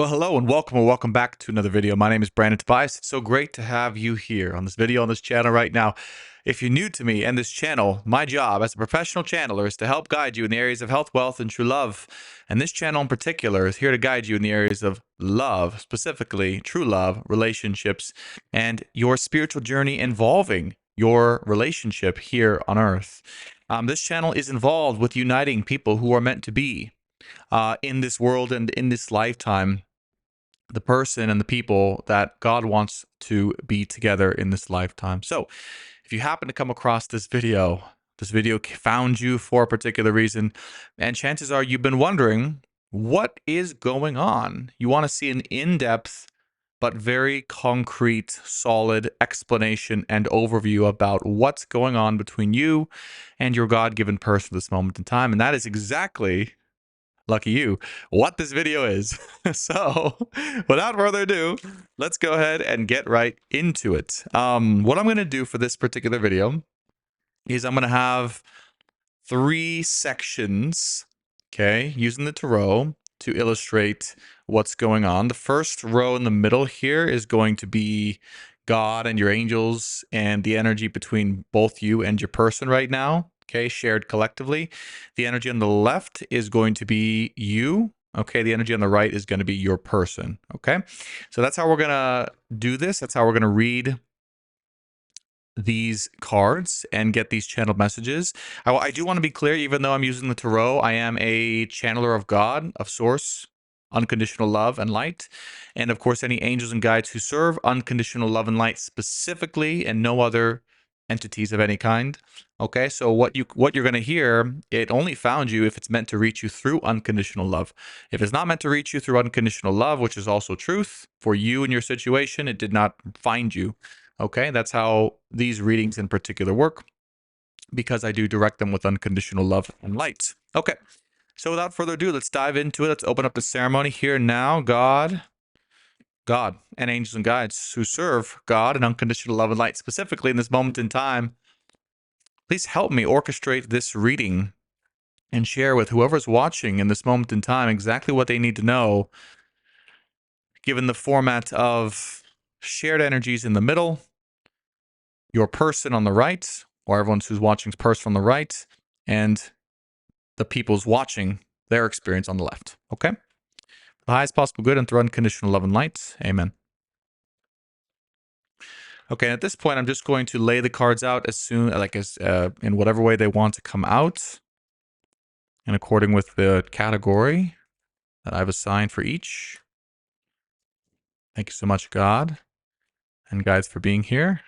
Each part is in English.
Well, hello and welcome back to another video. My name is Brandon Tobias. It's so great to have you here on this video on this channel right now. If you're new to me and this channel, my job as a professional channeler is to help guide you in the areas of health, wealth, and true love. And this channel in particular is here to guide you in the areas of love, specifically true love, relationships, and your spiritual journey involving your relationship here on earth. This channel is involved with uniting people who are meant to be in this world and in this lifetime, the person and the people that God wants to be together in this lifetime. So if you happen to come across this video found you for a particular reason, and chances are you've been wondering what is going on. You want to see an in-depth but very concrete, solid explanation and overview about what's going on between you and your God-given person at this moment in time. And that is exactly, lucky you, what this video is. So without further ado, let's go ahead and get right into it. What I'm going to do for this particular video is I'm going to have 3 sections, okay, using the tarot to illustrate what's going on. The first row in the middle here is going to be God and your angels and the energy between both you and your person right now, okay, shared collectively. The energy on the left is going to be you, okay. The energy on the right is going to be your person, okay. So that's how we're going to do this. That's how we're going to read these cards and get these channeled messages. I do want to be clear, even though I'm using the tarot, I am a channeler of God, of source, unconditional love and light, and of course any angels and guides who serve unconditional love and light specifically, and no other entities of any kind. Okay, so what you're going to hear, it only found you if it's meant to reach you through unconditional love. If it's not meant to reach you through unconditional love, which is also truth for you and your situation, it did not find you. Okay, that's how these readings in particular work, because I do direct them with unconditional love and light. Okay, so without further ado, let's dive into it. Let's open up the ceremony here now. God, and angels and guides who serve God and unconditional love and light, specifically in this moment in time, please help me orchestrate this reading and share with whoever's watching in this moment in time exactly what they need to know, given the format of shared energies in the middle, your person on the right, or everyone who's watching's person on the right, and the people's watching their experience on the left. Okay? The highest possible good and through unconditional love and light. Amen. Okay, at this point, I'm just going to lay the cards out as soon, in whatever way they want to come out, and according with the category that I've assigned for each. Thank you so much, God and guides, for being here.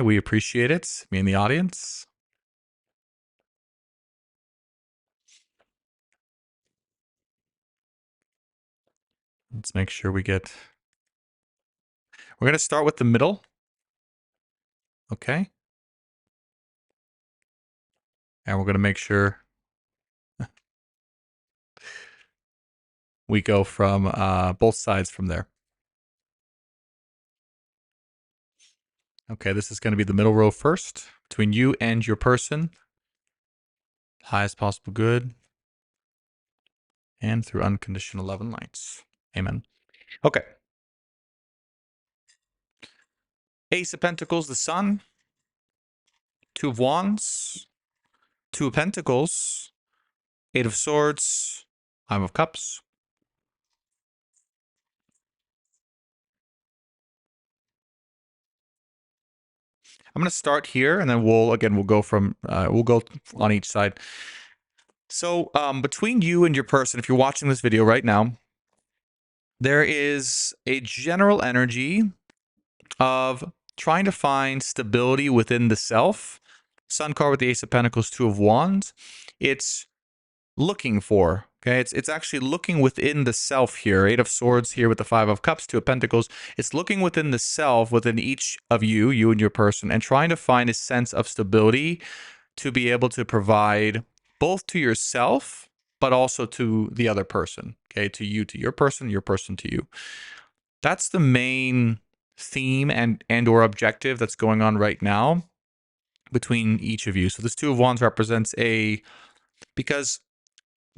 We appreciate it, me and the audience. Let's make sure we get... We're going to start with the middle. Okay. And we're going to make sure we go from both sides from there. Okay, this is going to be the middle row first, between you and your person. Highest possible good. And through unconditional love and lights. Amen. Okay. Ace of Pentacles, the Sun. Two of Wands. Two of Pentacles. Eight of Swords. Five of Cups. I'm going to start here, and then we'll go from, we'll go on each side. So between you and your person, if you're watching this video right now, there is a general energy of trying to find stability within the self. Sun card with the Ace of Pentacles, Two of Wands. It's looking for, okay? It's actually looking within the self here. Eight of Swords here with the Five of Cups, Two of Pentacles. It's looking within the self, within each of you and your person, and trying to find a sense of stability to be able to provide both to yourself, but also to the other person, okay? To you, to your person to you. That's the main theme and or objective that's going on right now between each of you. So this Two of Wands represents because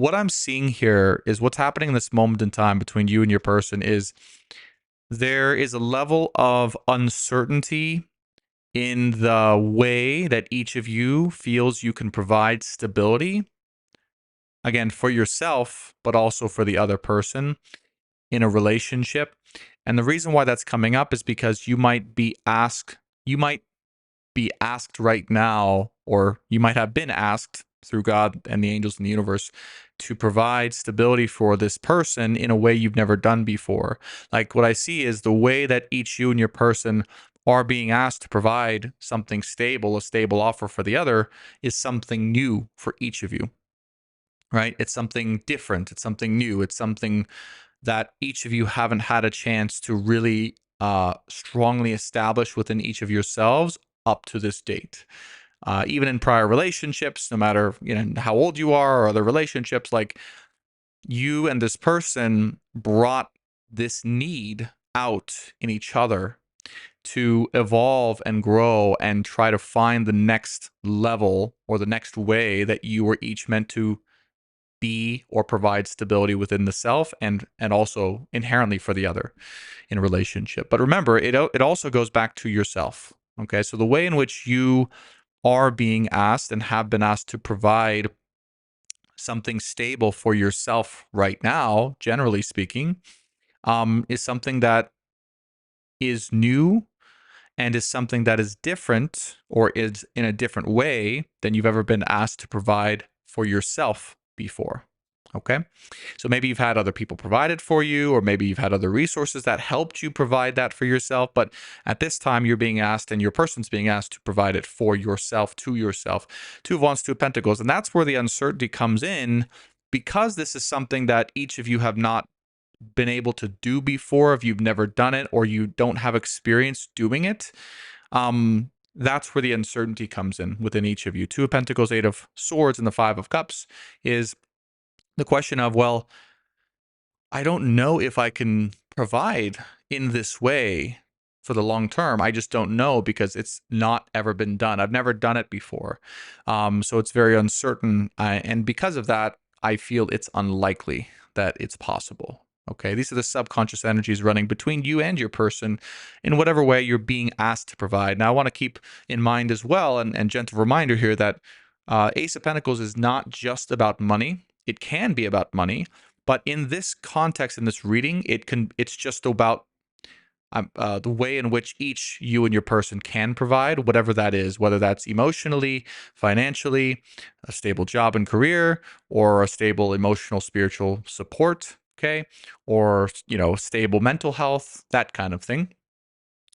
what I'm seeing here is what's happening in this moment in time between you and your person is there is a level of uncertainty in the way that each of you feels you can provide stability, again, for yourself, but also for the other person in a relationship. And the reason why that's coming up is because you might be asked right now, or you might have been asked through God and the angels in the universe to provide stability for this person in a way you've never done before. Like what I see is the way that each you and your person are being asked to provide something stable, a stable offer for the other, is something new for each of you, right? It's something different. It's something new. It's something that each of you haven't had a chance to really strongly establish within each of yourselves up to this date. Even in prior relationships, no matter how old you are or other relationships, like you and this person brought this need out in each other to evolve and grow and try to find the next level or the next way that you were each meant to be or provide stability within the self and also inherently for the other in a relationship. But remember, it also goes back to yourself. Okay, so the way in which you are being asked and have been asked to provide something stable for yourself right now, generally speaking, is something that is new and is something that is different or is in a different way than you've ever been asked to provide for yourself before. Okay. So maybe you've had other people provide it for you, or maybe you've had other resources that helped you provide that for yourself. But at this time, you're being asked and your person's being asked to provide it for yourself, to yourself. Two of Wands, Two of Pentacles. And that's where the uncertainty comes in because this is something that each of you have not been able to do before, if you've never done it or you don't have experience doing it. That's where the uncertainty comes in within each of you. Two of Pentacles, Eight of Swords, and the Five of Cups is the question of, well, I don't know if I can provide in this way for the long term. I just don't know because it's not ever been done. I've never done it before. So it's very uncertain. And because of that, I feel it's unlikely that it's possible. Okay, these are the subconscious energies running between you and your person in whatever way you're being asked to provide. Now, I want to keep in mind as well, and gentle reminder here, that Ace of Pentacles is not just about money. It can be about money, but in this context, in this reading, it's just about the way in which each you and your person can provide, whatever that is, whether that's emotionally, financially, a stable job and career, or a stable emotional, spiritual support, okay, or stable mental health, that kind of thing.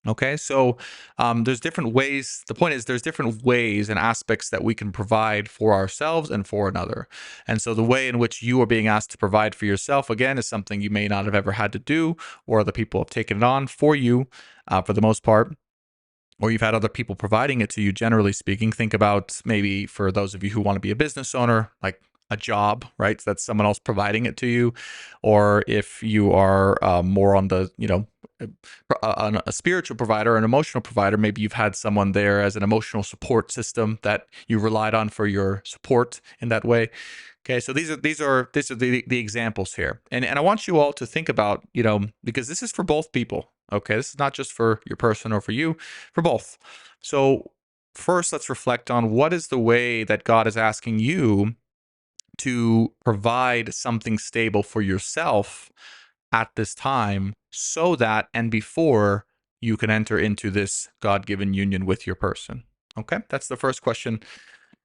Okay, so there's different ways. The point is, there's different ways and aspects that we can provide for ourselves and for another. And so the way in which you are being asked to provide for yourself, again, is something you may not have ever had to do, or other people have taken it on for you for the most part, or you've had other people providing it to you, generally speaking. Think about maybe for those of you who want to be a business owner, like a job, right? That's someone else providing it to you. Or if you are more on the, a spiritual provider, an emotional provider, maybe you've had someone there as an emotional support system that you relied on for your support in that way. Okay, so these are the examples here, and I want you all to think about, because this is for both people. Okay, this is not just for your person or for you, for both. So first, let's reflect on what is the way that God is asking you to provide something stable for yourself at this time, so that and before you can enter into this God-given union with your person. Okay, that's the first question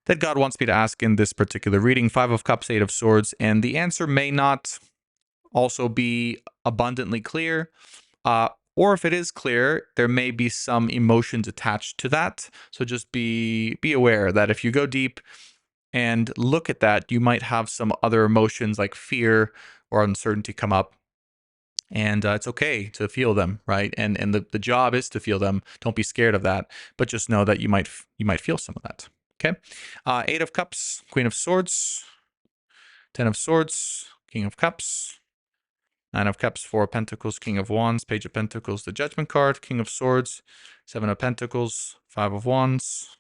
that God wants me to ask in this particular reading. Five of Cups, Eight of Swords, and the answer may not also be abundantly clear, or if it is clear, there may be some emotions attached to that. So just be aware that if you go deep and look at that, you might have some other emotions like fear or uncertainty come up. And it's okay to feel them, right? And the job is to feel them. Don't be scared of that, but just know that you might feel some of that. Okay, Eight of Cups, Queen of Swords, Ten of Swords, King of Cups, Nine of Cups, Four of Pentacles, King of Wands, Page of Pentacles, the Judgment card, King of Swords, Seven of Pentacles, Five of Wands,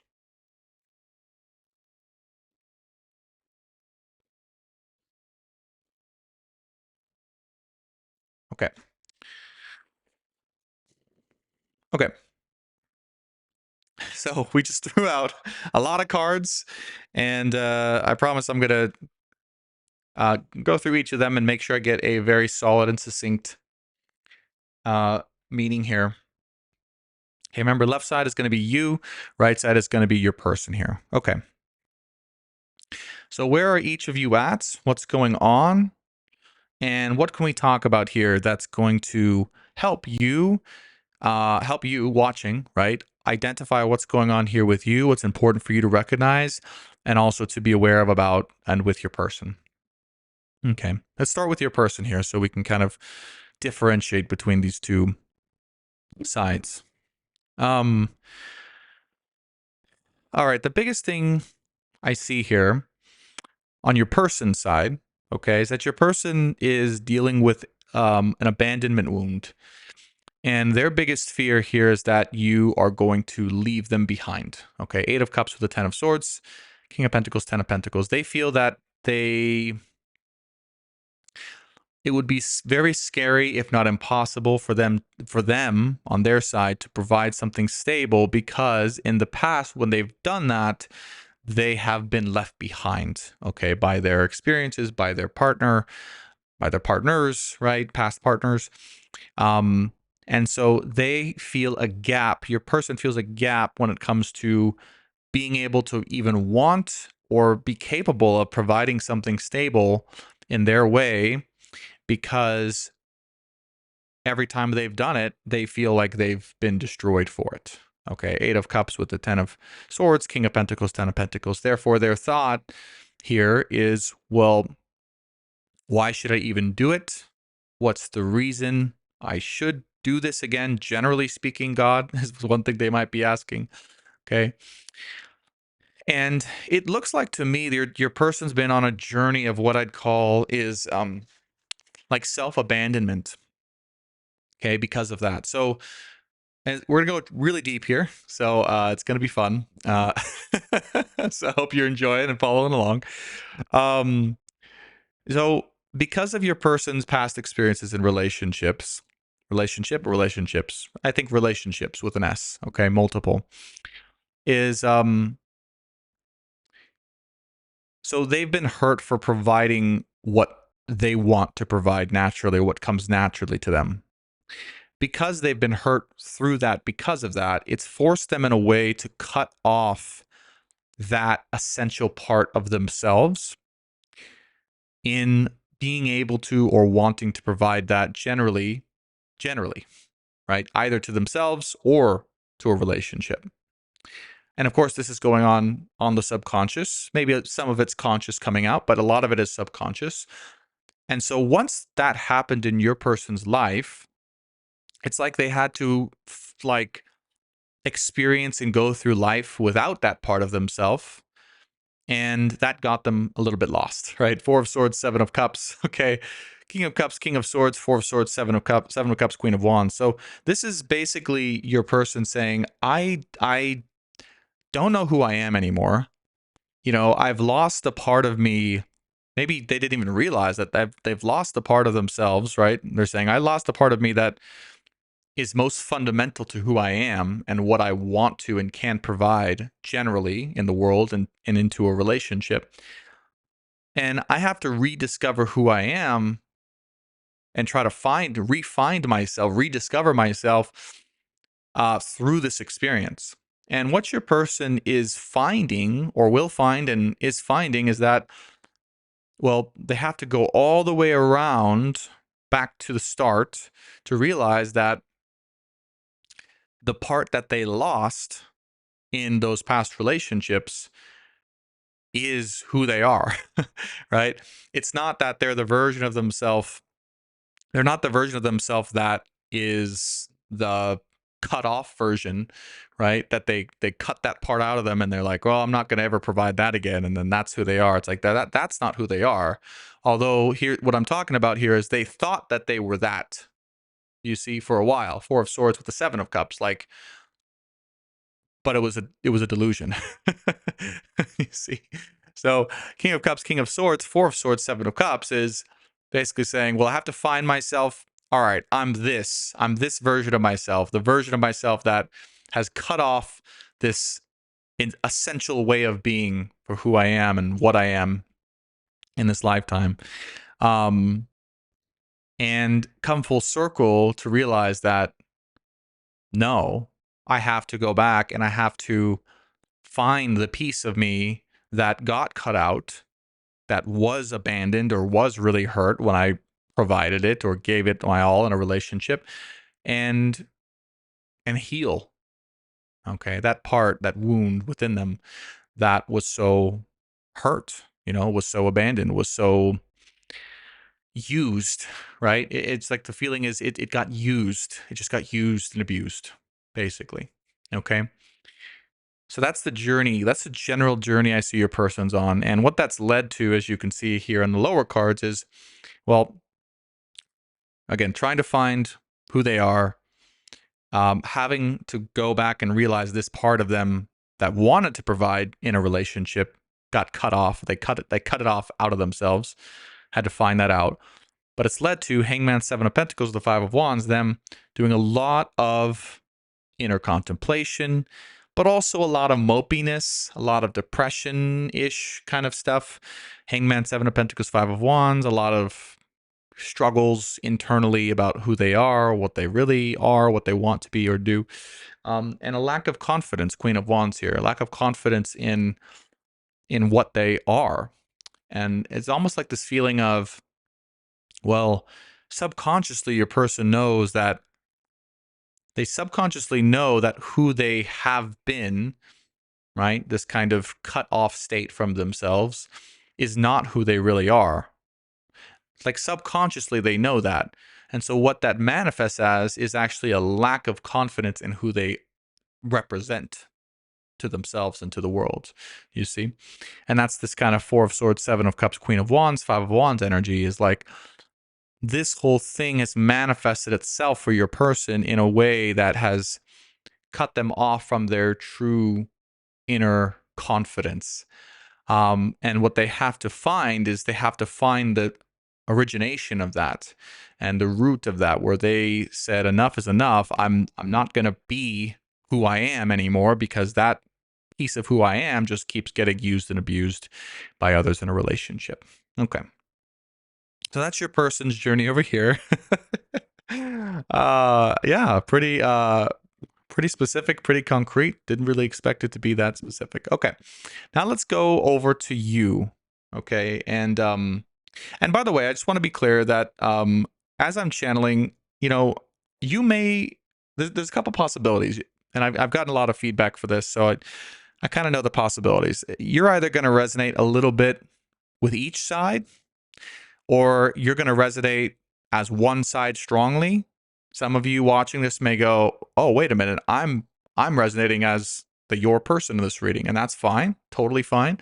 Okay. Okay. So we just threw out a lot of cards, and I promise I'm going to go through each of them and make sure I get a very solid and succinct uh, meaning here. Okay, remember, left side is going to be you, right side is going to be your person here. Okay. So where are each of you at? What's going on? And what can we talk about here that's going to help you watching, right? Identify what's going on here with you, what's important for you to recognize, and also to be aware of about and with your person. Okay, let's start with your person here so we can kind of differentiate between these two sides. All right, the biggest thing I see here on your person side, okay, is that your person is dealing with an abandonment wound. And their biggest fear here is that you are going to leave them behind. Okay, Eight of Cups with the Ten of Swords, King of Pentacles, Ten of Pentacles. They feel that it would be very scary, if not impossible, for them on their side to provide something stable, because in the past, when they've done that, they have been left behind, okay, by their experiences, by their partner, by their partners, right? Past partners. And so they feel a gap. Your person feels a gap when it comes to being able to even want or be capable of providing something stable in their way, because every time they've done it, they feel like they've been destroyed for it. Okay, Eight of Cups with the Ten of Swords, King of Pentacles, Ten of Pentacles. Therefore, their thought here is, well, why should I even do it? What's the reason I should do this again? Generally speaking, God is one thing they might be asking. Okay. And it looks like to me your person's been on a journey of what I'd call is like self-abandonment. Okay, because of that. So, and we're gonna go really deep here. So it's gonna be fun. So I hope you're enjoying and following along. Um, So, because of your person's past experiences in relationships, I think relationships with an S, okay, multiple, is so they've been hurt for providing what they want to provide naturally, what comes naturally to them. Because they've been hurt through that, because of that, it's forced them in a way to cut off that essential part of themselves in being able to or wanting to provide that generally, right? Either to themselves or to a relationship. And of course, this is going on the subconscious. Maybe some of it's conscious coming out, but a lot of it is subconscious. And so once that happened in your person's life, it's like they had to like experience and go through life without that part of themselves. And that got them a little bit lost, right? Four of Swords, Seven of Cups. Okay. King of Cups, King of Swords, Four of Swords, Seven of Cups, Queen of Wands. So this is basically your person saying, I don't know who I am anymore. You know, I've lost a part of me. Maybe they didn't even realize that they've lost a part of themselves, right? They're saying, I lost a part of me that is most fundamental to who I am and what I want to and can provide generally in the world and into a relationship. And I have to rediscover who I am and try to refine myself, rediscover myself through this experience. And what your person is finding or will find and is finding is that, well, they have to go all the way around back to the start to realize that the part that they lost in those past relationships is who they are, right? It's not that they're the version of themselves. They're not the version of themselves that is the cut off version, right? That they cut that part out of them and they're like, well, I'm not going to ever provide that again. And then that's who they are. It's like that's not who they are. Although here, what I'm talking about here is they thought that they were that, you see, for a while. Four of Swords with the Seven of Cups, like, but it was a delusion. You see. So King of Cups, King of Swords, Four of Swords, Seven of Cups is basically saying, well, I have to find myself all right, I'm this version of myself, the version of myself that has cut off this essential way of being for who I am and what I am in this lifetime. Um, and come full circle to realize that no, I have to go back and I have to find the piece of me that got cut out, that was abandoned or was really hurt when I provided it or gave it my all in a relationship, and heal. Okay, that part, that wound within them that was so hurt, was so abandoned, was so used, right? It's like the feeling is it got used. It just got used and abused, basically. Okay. So that's the journey. That's the general journey I see your person's on. And what that's led to, as you can see here in the lower cards, is, well, again, trying to find who they are, having to go back and realize this part of them that wanted to provide in a relationship got cut off. They cut it off out of themselves. Had to find that out. But it's led to Hangman, Seven of Pentacles, the Five of Wands, them doing a lot of inner contemplation, but also a lot of mopiness, a lot of depression-ish kind of stuff. Hangman, Seven of Pentacles, Five of Wands, a lot of struggles internally about who they are, what they really are, what they want to be or do, and a lack of confidence. Queen of Wands here, a lack of confidence in what they are, and it's almost like this feeling of, well, subconsciously your person knows that they subconsciously know that who they have been, right? This kind of cut off state from themselves is not who they really are. Like subconsciously they know that. And so what that manifests as is actually a lack of confidence in who they represent to themselves and to the world, you see? And that's this kind of Four of Swords, Seven of Cups, Queen of Wands, Five of Wands energy is like, this whole thing has manifested itself for your person in a way that has cut them off from their true inner confidence. And what they have to find is they have to find the origination of that and the root of that, where they said, enough is enough. I'm not going to be who I am anymore, because that piece of who I am just keeps getting used and abused by others in a relationship. Okay. So that's your person's journey over here. Yeah, pretty specific, pretty concrete. Didn't really expect it to be that specific. Okay. Now let's go over to you. Okay. And by the way, I just want to be clear that as I'm channeling, you may there's a couple possibilities, and I've gotten a lot of feedback for this, so I kind of know the possibilities. You're either going to resonate a little bit with each side, or you're going to resonate as one side strongly. Some of you watching this may go, "Oh, wait a minute, I'm resonating as your person in this reading," and that's fine, totally fine.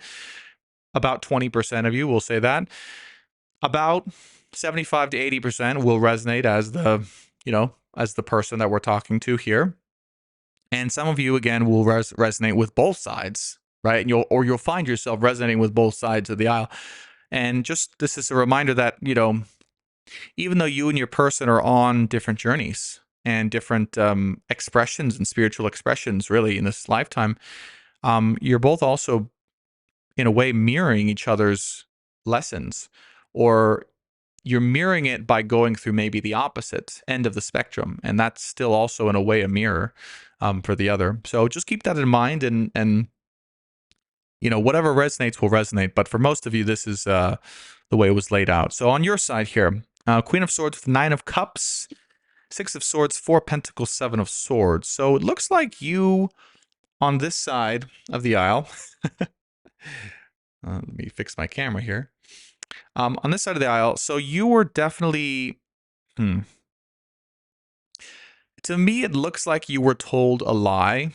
About 20% of you will say that. About 75 to 80% will resonate as as the person that we're talking to here. And some of you, again, will resonate with both sides, right? And you'll find yourself resonating with both sides of the aisle. And just this is a reminder that, even though you and your person are on different journeys and different expressions and spiritual expressions, really, in this lifetime, you're both also, in a way, mirroring each other's lessons, or you're mirroring it by going through maybe the opposite end of the spectrum, and that's still also in a way a mirror for the other. So just keep that in mind, and whatever resonates will resonate. But for most of you, this is the way it was laid out. So on your side here, Queen of Swords with Nine of Cups, Six of Swords, Four of Pentacles, Seven of Swords. So it looks like you on this side of the aisle. Let me fix my camera here. On this side of the aisle, so you were definitely, to me, it looks like you were told a lie.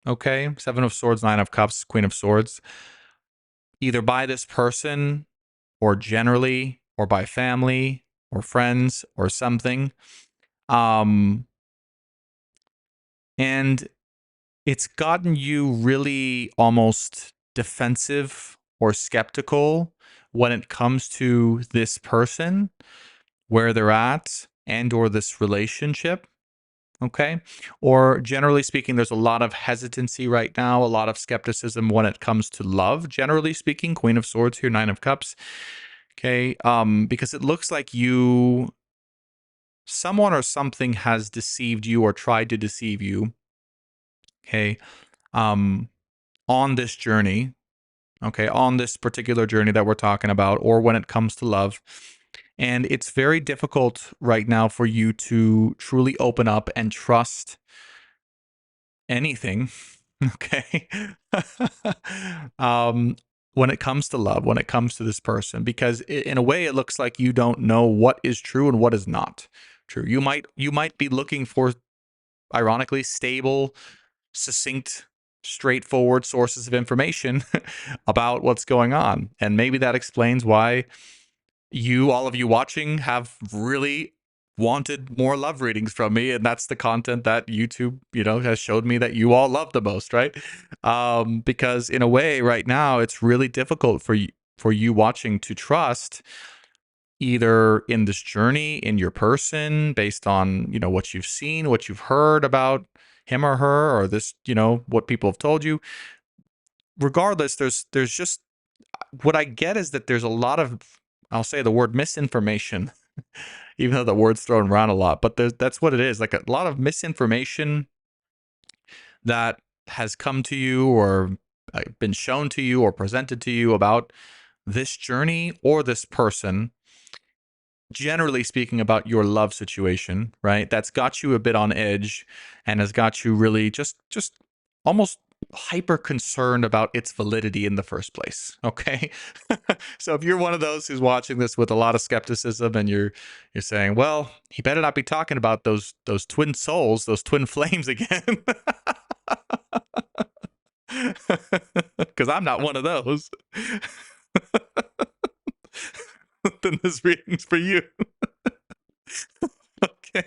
Okay, Seven of Swords, Nine of Cups, Queen of Swords, either by this person, or generally, or by family, or friends, or something. And it's gotten you really almost defensive or skeptical when it comes to this person, where they're at, and or this relationship. Okay. Or generally speaking, there's a lot of hesitancy right now, a lot of skepticism when it comes to love, generally speaking. Queen of Swords here, Nine of Cups. Okay. Because it looks like someone or something has deceived you or tried to deceive you. Okay. Um, on this journey. Okay. On this particular journey that we're talking about, or when it comes to love. And it's very difficult right now for you to truly open up and trust anything. Okay. um, when it comes to love, when it comes to this person, because in a way, it looks like you don't know what is true and what is not true. You might be looking for, ironically, stable, succinct, straightforward sources of information about what's going on, and maybe that explains why all of you watching, have really wanted more love readings from me, and that's the content that YouTube, has showed me that you all love the most, right? Because in a way, right now, it's really difficult for you watching to trust either in this journey, in your person, based on what you've seen, what you've heard about him or her, or this, what people have told you. Regardless, there's just, what I get is that there's a lot of, I'll say the word, misinformation, even though the word's thrown around a lot, but that's what it is. Like, a lot of misinformation that has come to you, or been shown to you, or presented to you about this journey or this person, generally speaking, about your love situation, right? That's got you a bit on edge, and has got you really just almost hyper concerned about its validity in the first place. Okay. So if you're one of those who's watching this with a lot of skepticism, and you're saying, well, he better not be talking about those twin souls, those twin flames again. Because I'm not one of those. Then this reading's for you. Okay.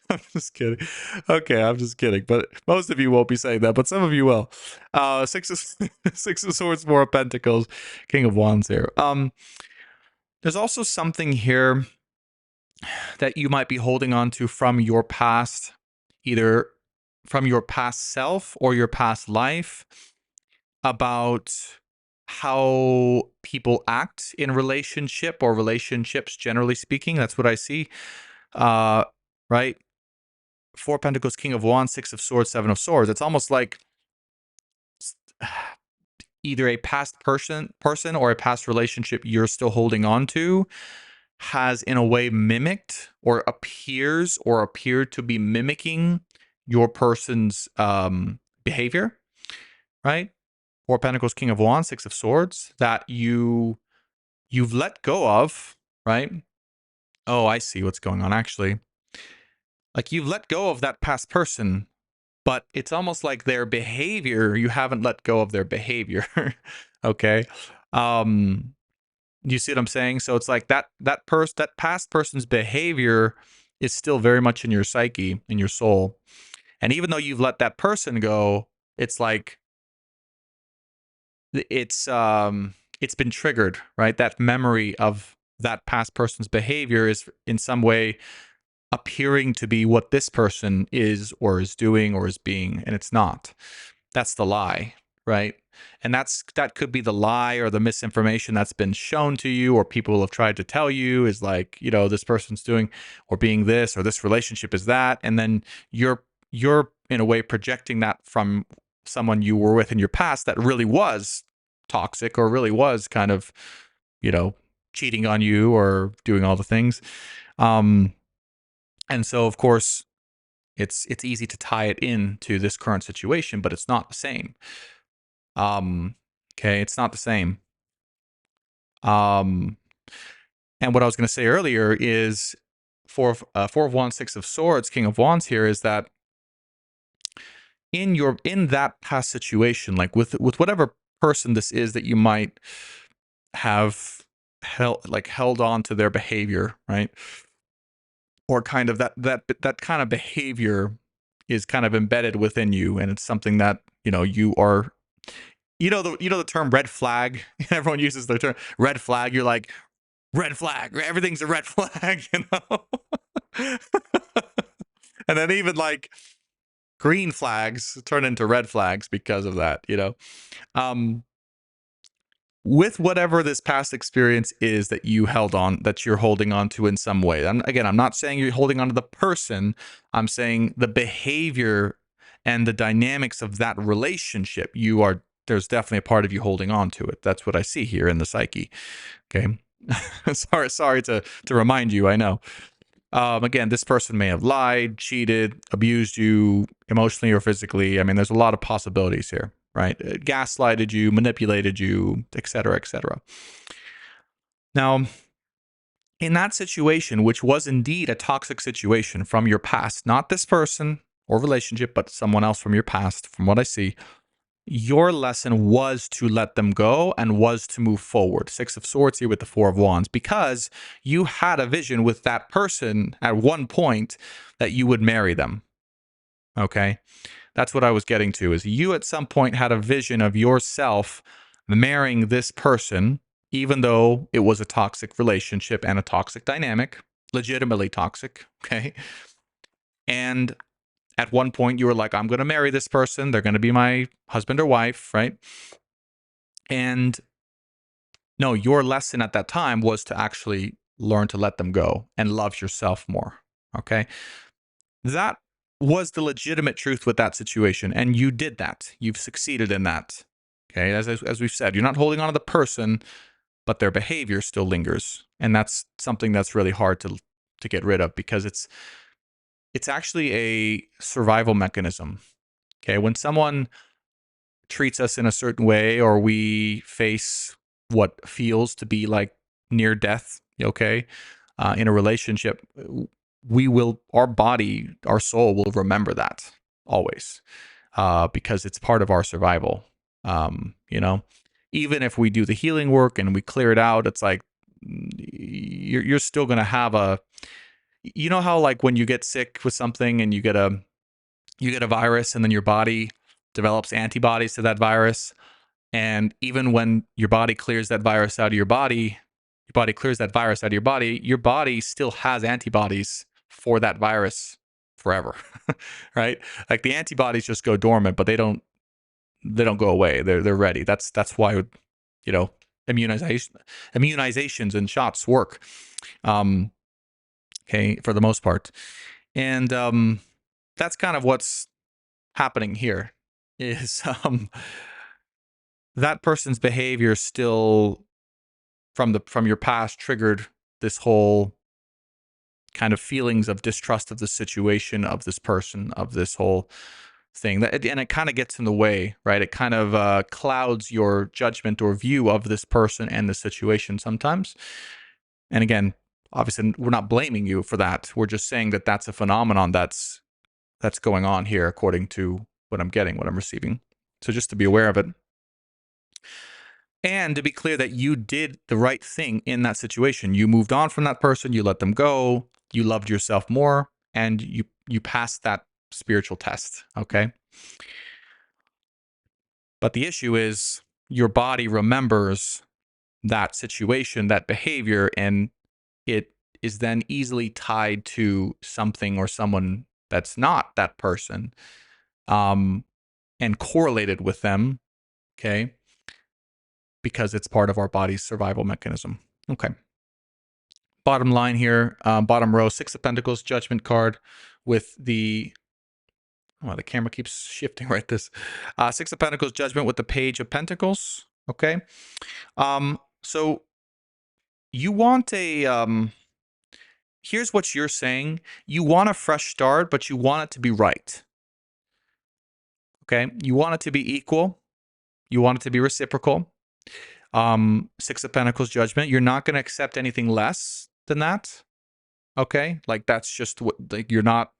I'm just kidding. Okay, I'm just kidding. But most of you won't be saying that, but some of you will. Six of Six of Swords, Four of Pentacles, King of Wands here. There's also something here that you might be holding on to from your past, either from your past self or your past life, about how people act in relationship, or relationships, generally speaking. That's what I see. Right? Four of Pentacles, King of Wands, Six of Swords, Seven of Swords. It's almost like either a past person or a past relationship you're still holding on to has, in a way, mimicked, or appeared to be mimicking your person's behavior, right? Four of Pentacles, King of Wands, Six of Swords, that you've let go of, right? Oh, I see what's going on, actually. Like, you've let go of that past person, but it's almost like their behavior, you haven't let go of their behavior. Okay. You see what I'm saying? So it's like that past person's behavior is still very much in your psyche, in your soul. And even though you've let that person go, it's like it's been triggered, right? That memory of that past person's behavior is in some way appearing to be what this person is, or is doing, or is being, and it's not. That's the lie, right? And that could be the lie, or the misinformation that's been shown to you, or people have tried to tell you, is like, this person's doing or being this, or this relationship is that, and then you're in a way projecting that from someone you were with in your past that really was toxic, or really was kind of, cheating on you, or doing all the things. And so, of course, it's easy to tie it in to this current situation, but it's not the same. Okay, it's not the same. And what I was going to say earlier is Four of Wands, Six of Swords, King of Wands here, is that in that past situation, like with whatever person this is that you might have held on to their behavior, right? Or kind of that kind of behavior is kind of embedded within you, and it's something that you are, the term red flag. Everyone uses the term red flag. You're like, red flag, everything's a red flag. And then even like green flags turn into red flags because of that, you know? Um, with whatever this past experience is that you held on, that you're holding on to in some way. Again, I'm not saying you're holding on to the person. I'm saying the behavior and the dynamics of that relationship. There's definitely a part of you holding on to it. That's what I see here in the psyche. Okay. sorry to remind you. I know. Again, this person may have lied, cheated, abused you emotionally or physically. I mean, there's a lot of possibilities here, right? Gaslighted you, manipulated you, etc., etc. Now, in that situation, which was indeed a toxic situation from your past, not this person or relationship, but someone else from your past, from what I see, your lesson was to let them go and was to move forward. Six of Swords here with the Four of Wands, because you had a vision with that person at one point that you would marry them. Okay. That's what I was getting to, is you at some point had a vision of yourself marrying this person, even though it was a toxic relationship and a toxic dynamic, legitimately toxic. Okay. And at one point you were like, I'm going to marry this person. They're going to be my husband or wife, right? And no, your lesson at that time was to actually learn to let them go and love yourself more. Okay. That was the legitimate truth with that situation. And you did that. You've succeeded in that. Okay. As we've said, you're not holding on to the person, but their behavior still lingers. And that's something that's really hard to get rid of, because it's actually a survival mechanism. Okay. When someone treats us in a certain way, or we face what feels to be like near death, okay, in a relationship, our body, our soul will remember that always, because it's part of our survival. You know, even if we do the healing work and we clear it out, it's like you're still going to have you know how like when you get sick with something and you get a virus, and then your body develops antibodies to that virus. And even when your body clears that virus out of your body clears that virus out of your body still has antibodies for that virus forever. Right? Like the antibodies just go dormant, but they don't go away. They're ready. That's why, you know, immunizations and shots work. Okay, for the most part. And that's kind of what's happening here, is that person's behavior still from your past triggered this whole kind of feelings of distrust of the situation, of this person, of this whole thing. And it kind of gets in the way, right? It kind of clouds your judgment or view of this person and the situation sometimes. And again, obviously, we're not blaming you for that. We're just saying that that's a phenomenon that's going on here, according to what I'm getting, what I'm receiving. So just to be aware of it. And to be clear that you did the right thing in that situation. You moved on from that person, you let them go, you loved yourself more, and you passed that spiritual test, okay? But the issue is your body remembers that situation, that behavior, and it is then easily tied to something or someone that's not that person, and correlated with them, okay? Because it's part of our body's survival mechanism. Okay. Bottom line here, bottom row, Six of Pentacles, Judgment card with the camera keeps shifting right this. Six of Pentacles, Judgment with the Page of Pentacles. Okay. So you want here's what you're saying. You want a fresh start, but you want it to be right. Okay. You want it to be equal. You want it to be reciprocal. Six of Pentacles, Judgment. You're not going to accept anything less than that. Okay. Like that's just what, like, you're not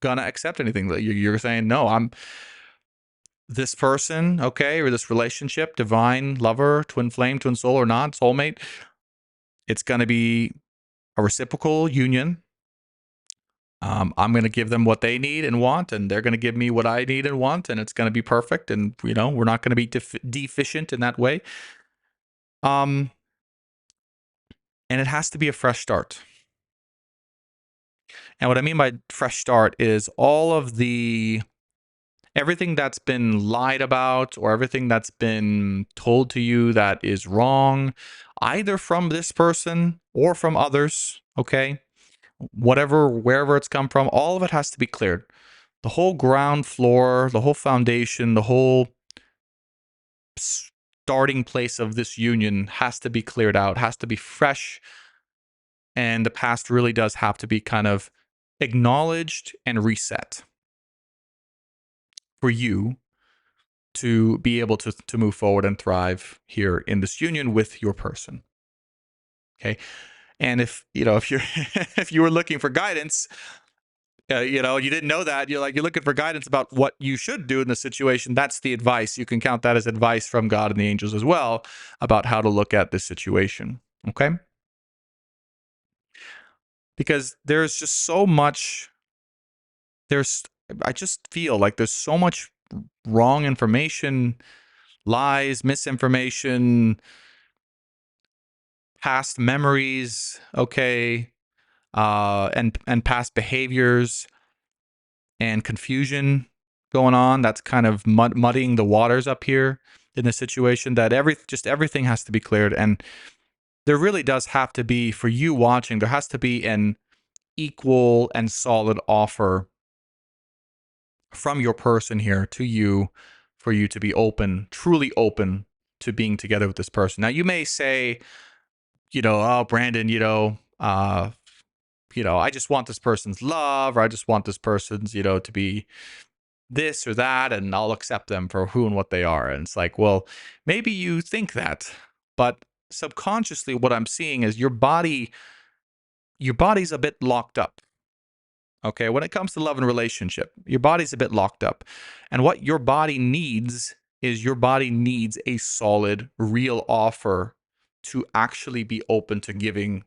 gonna accept anything. You're saying, no, I'm this person, okay, or this relationship, divine lover, twin flame, twin soul or not, soulmate, it's gonna be a reciprocal union. I'm gonna give them what they need and want, and they're gonna give me what I need and want, and it's gonna be perfect. And you know, we're not gonna be deficient in that way. And it has to be a fresh start. And what I mean by fresh start is all of the everything that's been lied about or everything that's been told to you that is wrong, either from this person or from others, okay? Whatever, wherever it's come from, all of it has to be cleared. The whole ground floor, the whole foundation, the whole starting place of this union has to be cleared out, has to be fresh. And the past really does have to be kind of acknowledged and reset for you to be able to move forward and thrive here in this union with your person. Okay. And if, if you're, if you were looking for guidance, you didn't know that, you're looking for guidance about what you should do in the situation. That's the advice. You can count that as advice from God and the angels as well about how to look at this situation. Okay. Because there's just so much, I just feel like there's so much wrong information, lies, misinformation, past memories, okay, and past behaviors and confusion going on. That's kind of muddying the waters up here in this situation. That everything has to be cleared, and there really does have to be, for you watching, there has to be an equal and solid offer from your person here to you for you to be open, truly open to being together with this person. Now, you may say, oh, Brandon, I just want this person's love, or I just want this person's, to be this or that, and I'll accept them for who and what they are. And it's like, well, maybe you think that, but subconsciously what I'm seeing is your body's a bit locked up. Okay, when it comes to love and relationship, your body's a bit locked up. And what your body needs is your body needs a solid, real offer to actually be open to giving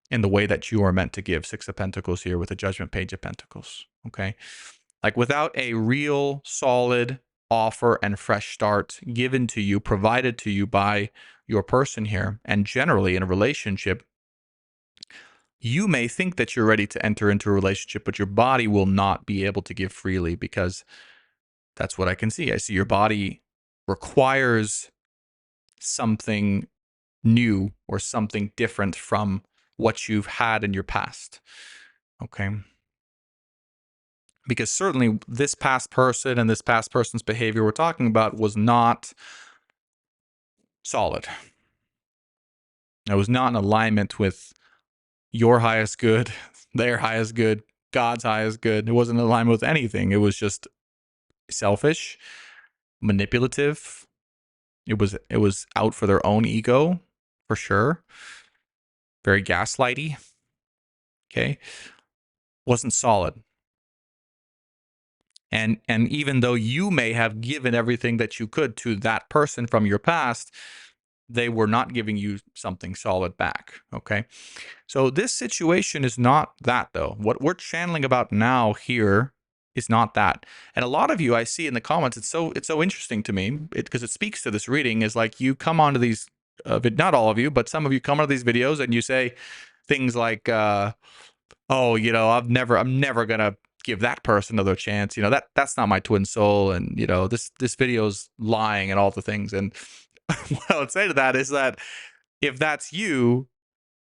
in the way that you are meant to give. Six of Pentacles here with the Judgment, Page of Pentacles. Okay, like without a real, solid offer and fresh start given to you, provided to you by your person here, and generally in a relationship, you may think that you're ready to enter into a relationship, but your body will not be able to give freely, because that's what I can see. I see your body requires something new or something different from what you've had in your past. Okay. Because certainly this past person and this past person's behavior we're talking about was not solid. It was not in alignment with your highest good, their highest good, God's highest good. It wasn't in alignment with anything. It was just selfish, manipulative. It was out for their own ego, for sure. Very gaslighty. Okay. Wasn't solid. And even though you may have given everything that you could to that person from your past, they were not giving you something solid back. Okay. So this situation is not that, though. What we're channeling about now here is not that. And a lot of you I see in the comments, it's so interesting to me because it speaks to this reading, is like you come onto these, not all of you, but some of you come onto these videos and you say things like, oh, I'm never gonna give that person another chance. That's not my twin soul, and this video's lying and all the things. And what I would say to that is that if that's you,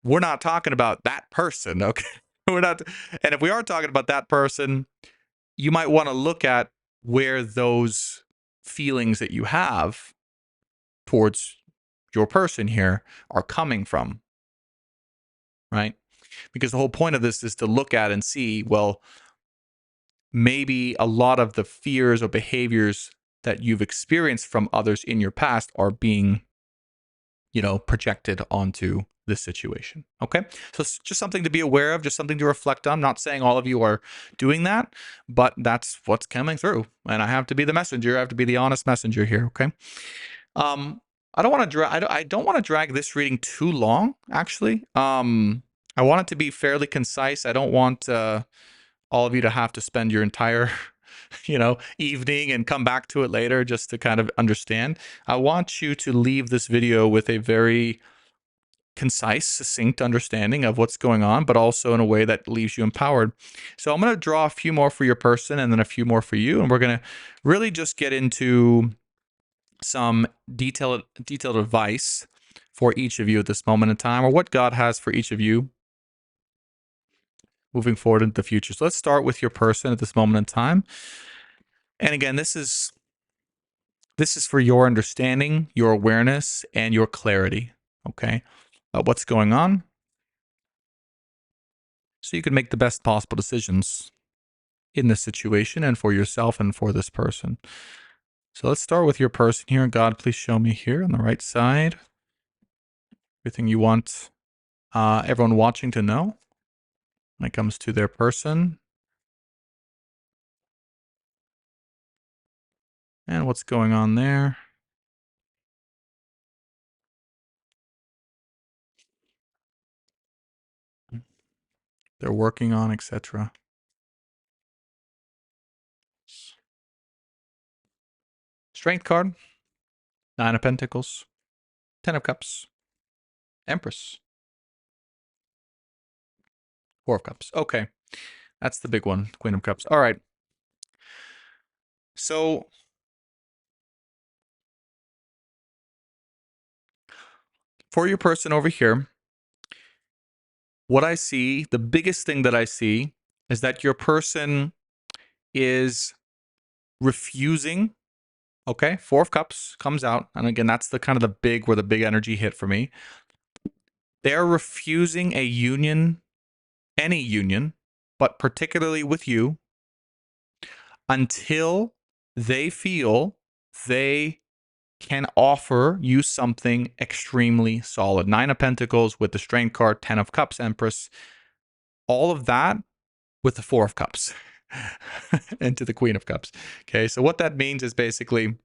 we're not talking about that person, okay? We're not, and if we are talking about that person, you might want to look at where those feelings that you have towards your person here are coming from, right? Because the whole point of this is to look at and see, well, maybe a lot of the fears or behaviors that you've experienced from others in your past are being, projected onto this situation. Okay. So it's just something to be aware of, just something to reflect on. I'm not saying all of you are doing that, but that's what's coming through. And I have to be the messenger. I have to be the honest messenger here. Okay. I don't want to I don't want to drag this reading too long, actually. I want it to be fairly concise. I don't want all of you to have to spend your entire evening and come back to it later just to kind of understand. I want you to leave this video with a very concise, succinct understanding of what's going on, but also in a way that leaves you empowered. So I'm going to draw a few more for your person and then a few more for you. And we're going to really just get into some detailed advice for each of you at this moment in time, or what God has for each of you moving forward into the future. So let's start with your person at this moment in time. And again, this is for your understanding, your awareness, and your clarity, okay? What's going on, so you can make the best possible decisions in this situation and for yourself and for this person. So let's start with your person here. God, please show me here on the right side everything you want everyone watching to know when it comes to their person and what's going on there. They're working on, etc. Strength card, 9 of Pentacles, 10 of Cups, Empress, 4 of Cups. Okay, that's the big one, Queen of Cups. All right. So for your person over here, what I see, the biggest thing that I see is that your person is refusing. Okay, 4 of Cups comes out. And again, that's the kind of the big, where the big energy hit for me. They're refusing a union, any union, but particularly with you, until they feel they can offer you something extremely solid. 9 of Pentacles with the Strength card, 10 of Cups, Empress. All of that with the 4 of Cups into the Queen of Cups. Okay, so what that means is basically,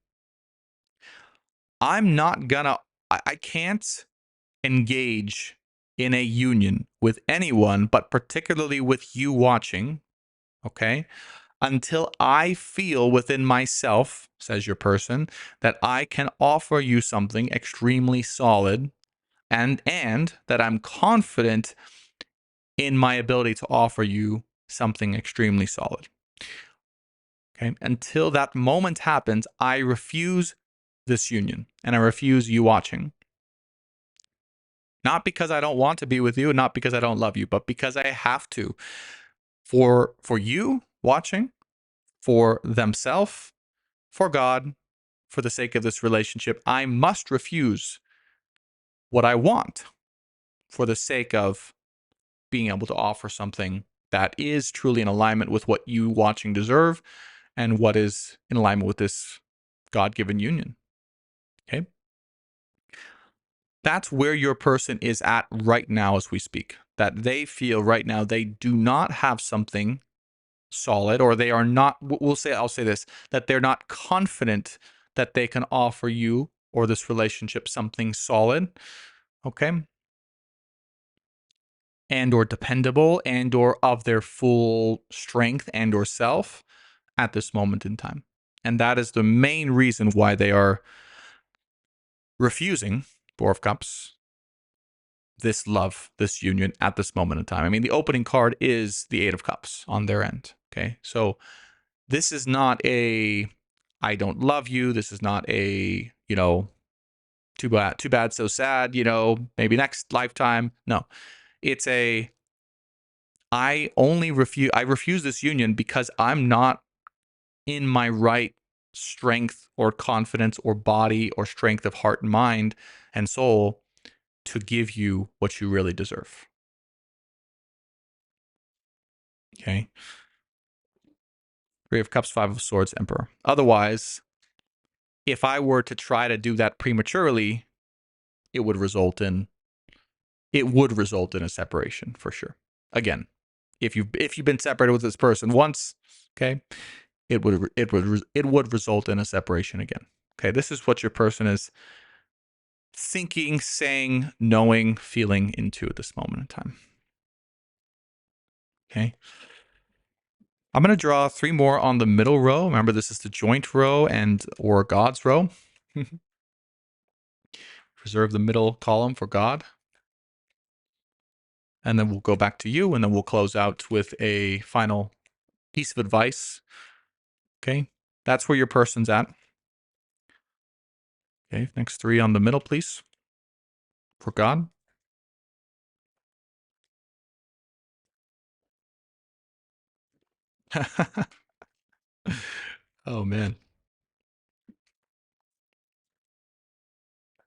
I can't engage in a union with anyone, but particularly with you watching, okay, until I feel within myself, says your person, that I can offer you something extremely solid, and that I'm confident in my ability to offer you something extremely solid. Okay, until that moment happens, I refuse this union, and I refuse you watching. Not because I don't want to be with you, and not because I don't love you, but because I have to. For you watching, for themselves, for God, for the sake of this relationship, I must refuse what I want for the sake of being able to offer something that is truly in alignment with what you watching deserve and what is in alignment with this God-given union. Okay? That's where your person is at right now as we speak. That they feel right now they do not have something solid, or they are not, I'll say this, that they're not confident that they can offer you or this relationship something solid, okay? And or dependable and or of their full strength and or self at this moment in time. And that is the main reason why they are refusing, 4 of Cups, this love, this union at this moment in time. I mean, the opening card is the 8 of Cups on their end, okay? So this is not a, I don't love you. This is not a, too bad, so sad, maybe next lifetime. No, it's a, I refuse this union because I'm not in my right strength or confidence or body or strength of heart and mind and soul to give you what you really deserve. Okay. 3 of Cups, 5 of Swords, Emperor. Otherwise, if I were to try to do that prematurely, it would result in a separation for sure. Again, if you've been separated with this person once, okay, it would result in a separation again. Okay, this is what your person is thinking, saying, knowing, feeling into at this moment in time. Okay. I'm going to draw 3 more on the middle row. Remember, this is the joint row and or God's row. Reserve the middle column for God. and then we'll go back to you, and then we'll close out with a final piece of advice. Okay, that's where your person's at. Okay, next 3 on the middle, please. For God. Oh, man.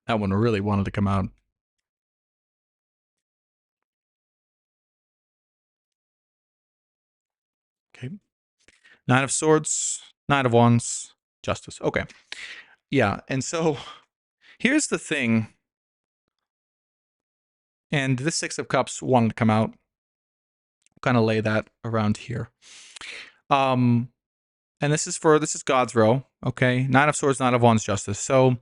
That one really wanted to come out. Okay. 9 of Swords, 9 of Wands, Justice. Okay. Yeah, and so here's the thing. And this 6 of Cups wanted to come out. Kind of lay that around here. And this is God's row. Okay. 9 of Swords, 9 of Wands, Justice. So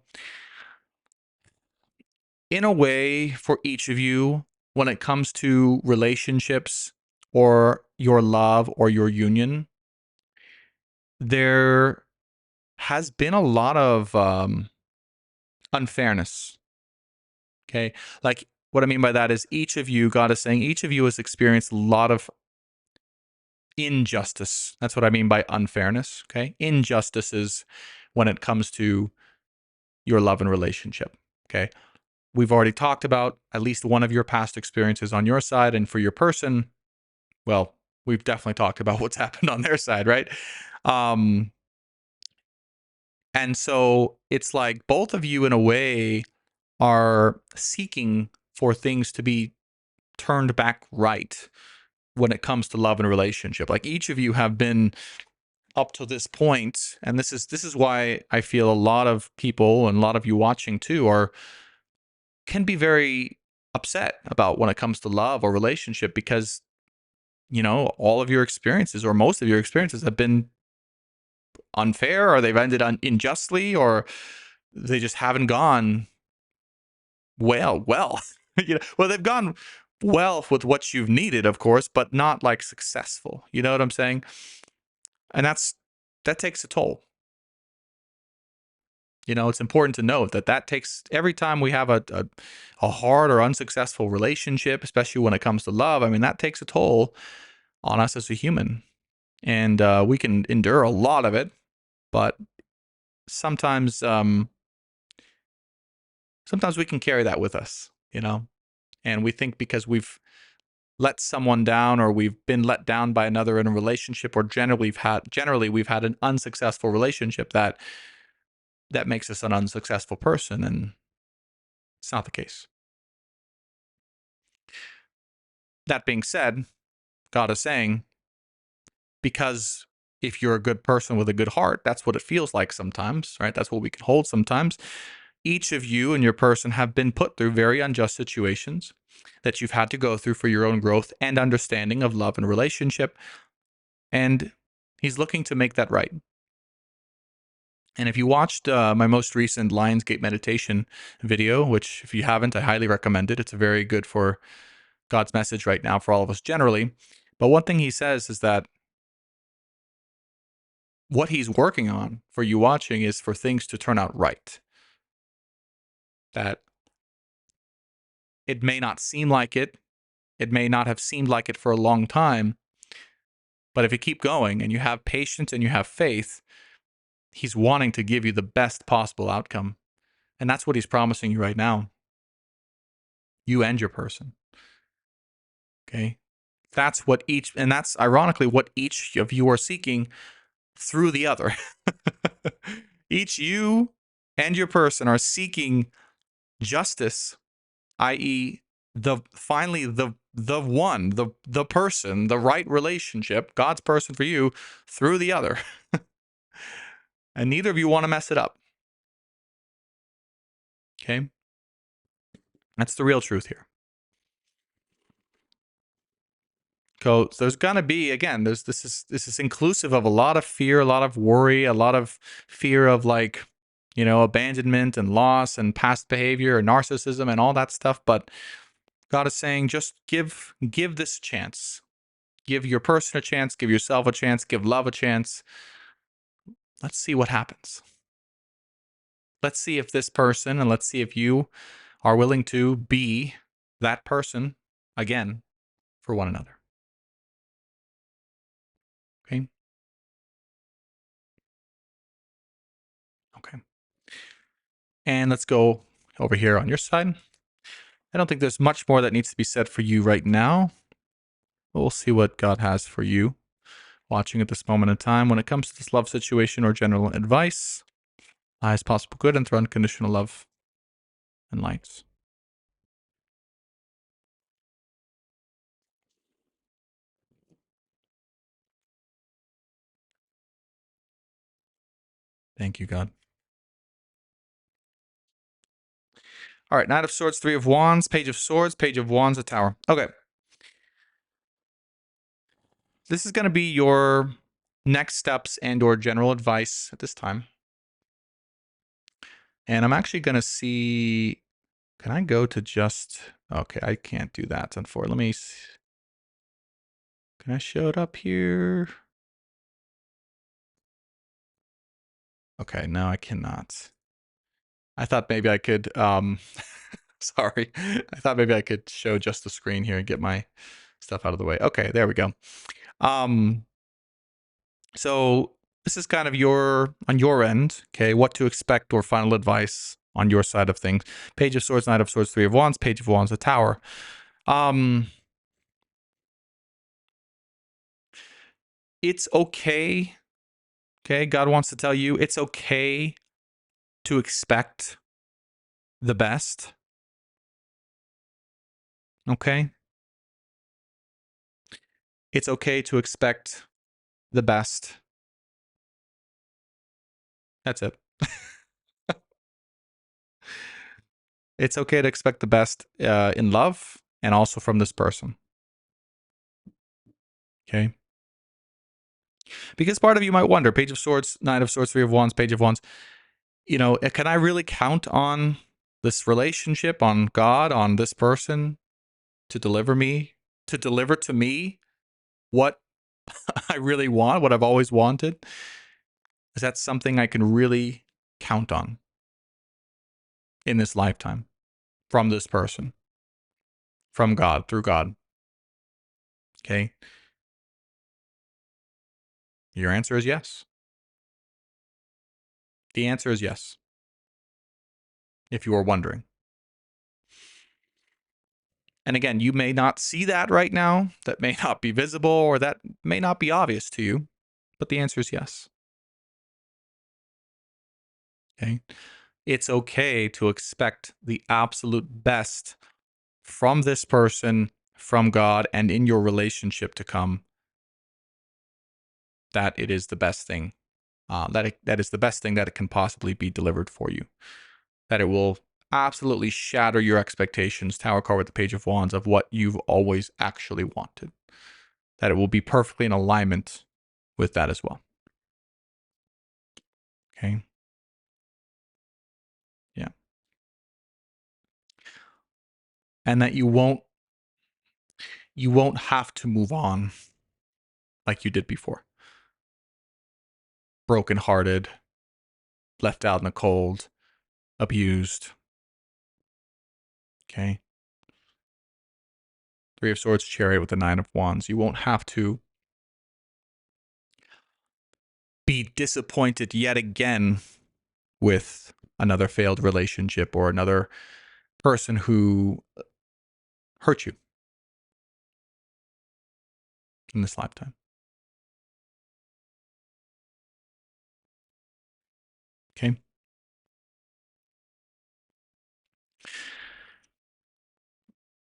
in a way, for each of you, when it comes to relationships or your love or your union, there has been a lot of unfairness. Okay. Like, what I mean by that is each of you, God is saying, each of you has experienced a lot of injustice. That's what I mean by unfairness. Okay. Injustices when it comes to your love and relationship. Okay. We've already talked about at least one of your past experiences on your side, and for your person, well, we've definitely talked about what's happened on their side, right? And so it's like both of you, in a way, are seeking for things to be turned back right when it comes to love and relationship. Like each of you have been up to this point, and this is why I feel a lot of people and a lot of you watching too can be very upset about when it comes to love or relationship, because all of your experiences, or most of your experiences, have been unfair, or they've ended unjustly, or they just haven't gone well. Well, they've gone well with what you've needed, of course, but not like successful. You know what I'm saying? And that takes a toll. It's important to note that takes, every time we have a hard or unsuccessful relationship, especially when it comes to love, I mean, that takes a toll on us as a human. And we can endure a lot of it, but sometimes we can carry that with us, and we think because we've let someone down, or we've been let down by another in a relationship, or generally we've had an unsuccessful relationship, that makes us an unsuccessful person, and it's not the case. That being said, God is saying, because if you're a good person with a good heart, that's what it feels like sometimes, right? That's what we can hold sometimes. Each of you and your person have been put through very unjust situations that you've had to go through for your own growth and understanding of love and relationship. And he's looking to make that right. And if you watched my most recent Lionsgate meditation video, which if you haven't, I highly recommend it. It's very good for God's message right now for all of us generally. But one thing he says is that what he's working on for you watching is for things to turn out right. That it may not seem like it. It may not have seemed like it for a long time. But if you keep going and you have patience and you have faith, he's wanting to give you the best possible outcome. And that's what he's promising you right now. You and your person. Okay? That's ironically what each of you are seeking through the other. Each you and your person are seeking justice, i.e., the one, the person, the right relationship, God's person for you, through the other. And neither of you want to mess it up. Okay? That's the real truth here. So there's gonna be, again, this is inclusive of a lot of fear, a lot of worry, a lot of fear of abandonment and loss and past behavior and narcissism and all that stuff. But God is saying, just give this a chance. Give your person a chance, give yourself a chance, give love a chance. Let's see what happens. Let's see if this person, and let's see if you are willing to be that person again. for one another. Okay. Okay. And let's go over here on your side. I don't think there's much more that needs to be said for you right now. But we'll see what God has for you watching at this moment in time when it comes to this love situation or general advice. Highest possible good and through unconditional love and light. Thank you, God. All right, Knight of Swords, Three of Wands, Page of Swords, Page of Wands, a Tower. Okay. This is going to be your next steps and or general advice at this time. And I'm actually going to see, can I go to just, okay, I can't do that. Unfortunately, let me see. Can I show it up here? Okay, no, I cannot. I thought maybe I could, sorry. I thought maybe I could show just the screen here and get my stuff out of the way. Okay, there we go. So this is kind of on your end, okay, what to expect or final advice on your side of things. Page of Swords, Knight of Swords, Three of Wands, Page of Wands, a Tower. It's okay. Okay, God wants to tell you it's okay to expect the best. Okay? It's okay to expect the best. That's it. It's okay to expect the best in love and also from this person. Okay? Because part of you might wonder, Page of Swords, Knight of Swords, Three of Wands, Page of Wands, you know, can I really count on this relationship, on God, on this person to deliver to me what I really want, what I've always wanted? Is that something I can really count on in this lifetime from this person, from God, through God? Okay. Your answer is yes. The answer is yes, if you are wondering. And again, you may not see that right now. That may not be visible or that may not be obvious to you, but the answer is yes. Okay. It's okay to expect the absolute best from this person, from God, and in your relationship to come. That it is the best thing. That is the best thing that it can possibly be delivered for you. That it will absolutely shatter your expectations, Tower card with the Page of Wands, of what you've always actually wanted. That it will be perfectly in alignment with that as well. Okay. Yeah. And that you won't have to move on like you did before. Brokenhearted, left out in the cold, abused. Okay. Three of Swords, Chariot with the Nine of Wands. You won't have to be disappointed yet again with another failed relationship or another person who hurt you in this lifetime. Okay.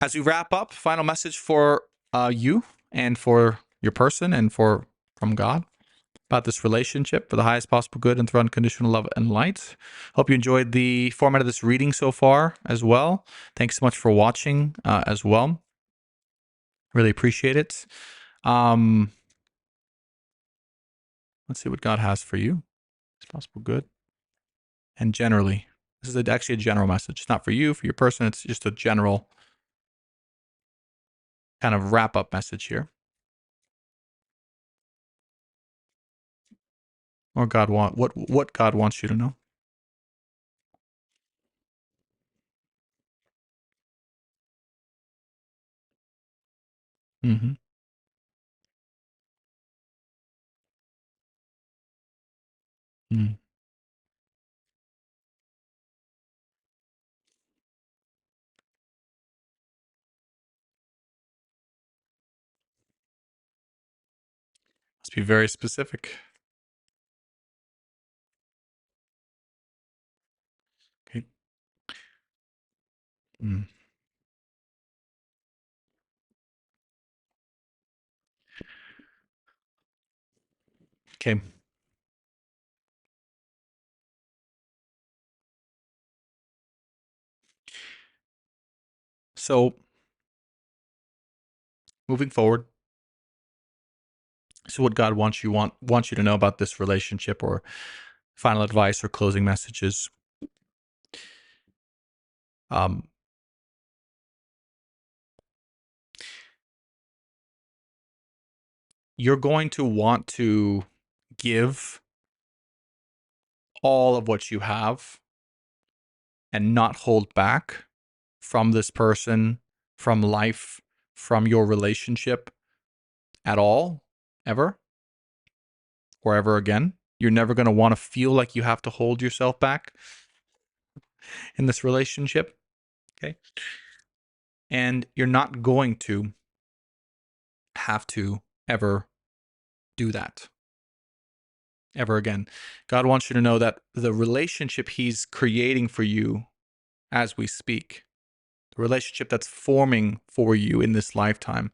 As we wrap up, final message for you and for your person and from God about this relationship for the highest possible good and through unconditional love and light. Hope you enjoyed the format of this reading so far as well. Thanks so much for watching as well. Really appreciate it. Let's see what God has for you. It's possible good. And generally, this is actually a general message. It's not for you, for your person. It's just a general kind of wrap up message here. Or what God wants you to know. Mm-hmm. Mm. Must be very specific. Okay. Mm. Okay. So moving forward, so what God wants you to know about this relationship, or final advice or closing messages. Um, you're going to want to give all of what you have and not hold back from this person, from life, from your relationship at all, ever, or ever again. You're never going to want to feel like you have to hold yourself back in this relationship. Okay. And you're not going to have to ever do that ever again. God wants you to know that the relationship He's creating for you as we speak, the relationship that's forming for you in this lifetime,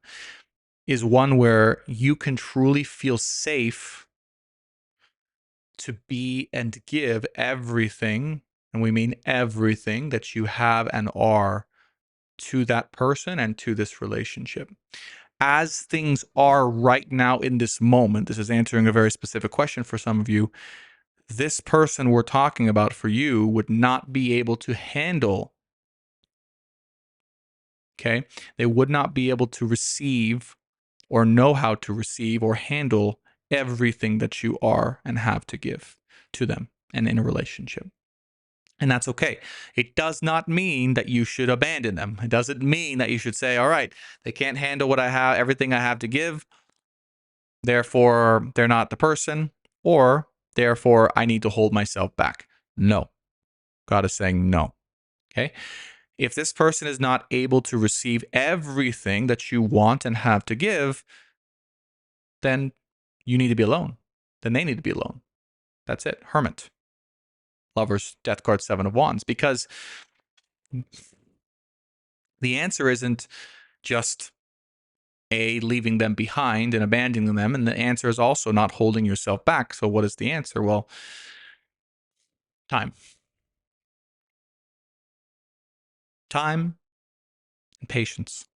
is one where you can truly feel safe to be and give everything, and we mean everything, that you have and are to that person and to this relationship. As things are right now in this moment, this is answering a very specific question for some of you. This person we're talking about for you would not be able to handle, okay? They would not be able to receive or know how to receive or handle everything that you are and have to give to them and in a relationship. And that's okay. It does not mean that you should abandon them. It doesn't mean that you should say, all right, they can't handle what I have, everything I have to give, therefore they're not the person, or therefore I need to hold myself back. No. God is saying no. Okay? If this person is not able to receive everything that you want and have to give, then you need to be alone. Then they need to be alone. That's it. Hermit. Lovers, death card, 7 of Wands. Because the answer isn't just leaving them behind and abandoning them. And the answer is also not holding yourself back. So what is the answer? Well, time. Time and patience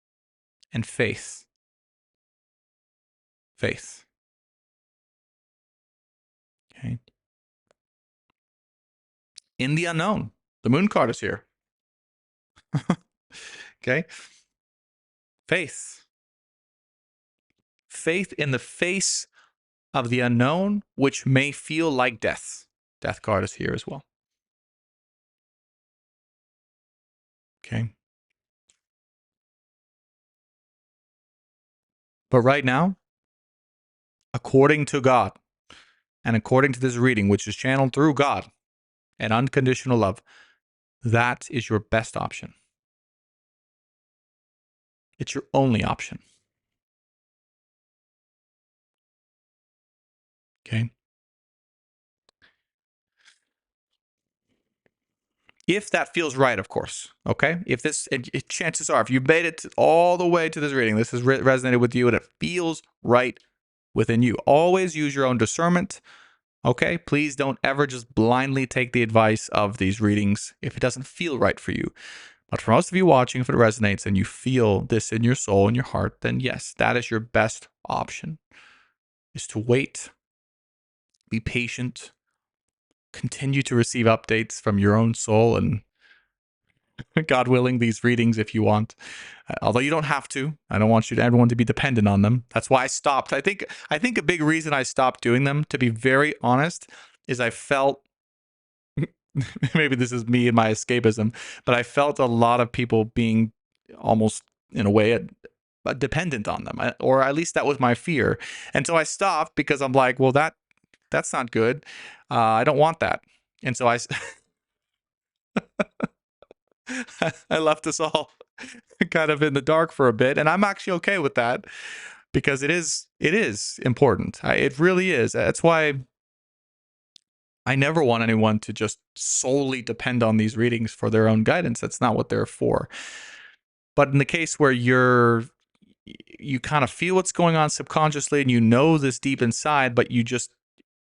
and faith. Faith. Okay. In the unknown. The moon card is here. Okay. Faith. Faith in the face of the unknown, which may feel like death. Death card is here as well. Okay. But right now, according to God, and according to this reading, which is channeled through God and unconditional love, that is your best option. It's your only option. Okay. If that feels right, of course. Okay. If this, chances are, if you made it all the way to this reading, this has resonated with you and it feels right within you. Always use your own discernment. Okay. Please don't ever just blindly take the advice of these readings if it doesn't feel right for you. But for most of you watching, if it resonates and you feel this in your soul and your heart, then yes, that is your best option, is to wait, be patient, continue to receive updates from your own soul, and God willing, these readings if you want. Although you don't have to. I don't want everyone to be dependent on them. That's why I stopped. I think a big reason I stopped doing them, to be very honest, is I felt maybe this is me and my escapism, but I felt a lot of people being almost in a way dependent on them, or at least that was my fear. And so I stopped because I'm like, well, that's not good. I don't want that. And so I left us all kind of in the dark for a bit, and I'm actually okay with that because it is important. It really is. That's why I never want anyone to just solely depend on these readings for their own guidance. That's not what they're for. But in the case where you kind of feel what's going on subconsciously and you know this deep inside, but you just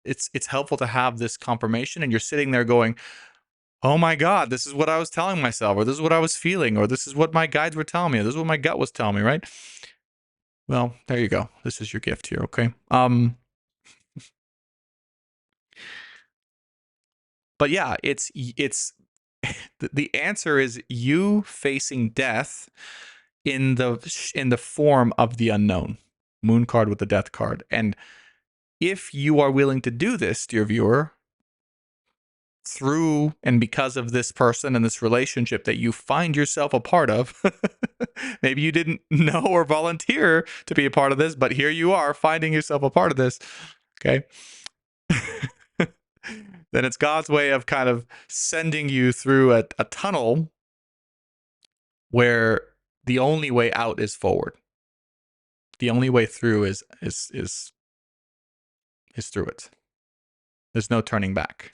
it's helpful to have this confirmation, and you're sitting there going, oh my God, this is what I was telling myself, or this is what I was feeling, or this is what my guides were telling me, or this is what my gut was telling me, right? Well, there you go. This is your gift here, okay? But yeah, it's the answer is you facing death in the form of the unknown. Moon card with the death card. And if you are willing to do this, dear viewer, through and because of this person and this relationship that you find yourself a part of, maybe you didn't know or volunteer to be a part of this, but here you are finding yourself a part of this, okay? Then it's God's way of kind of sending you through a tunnel where the only way out is forward. The only way through is through it. There's no turning back.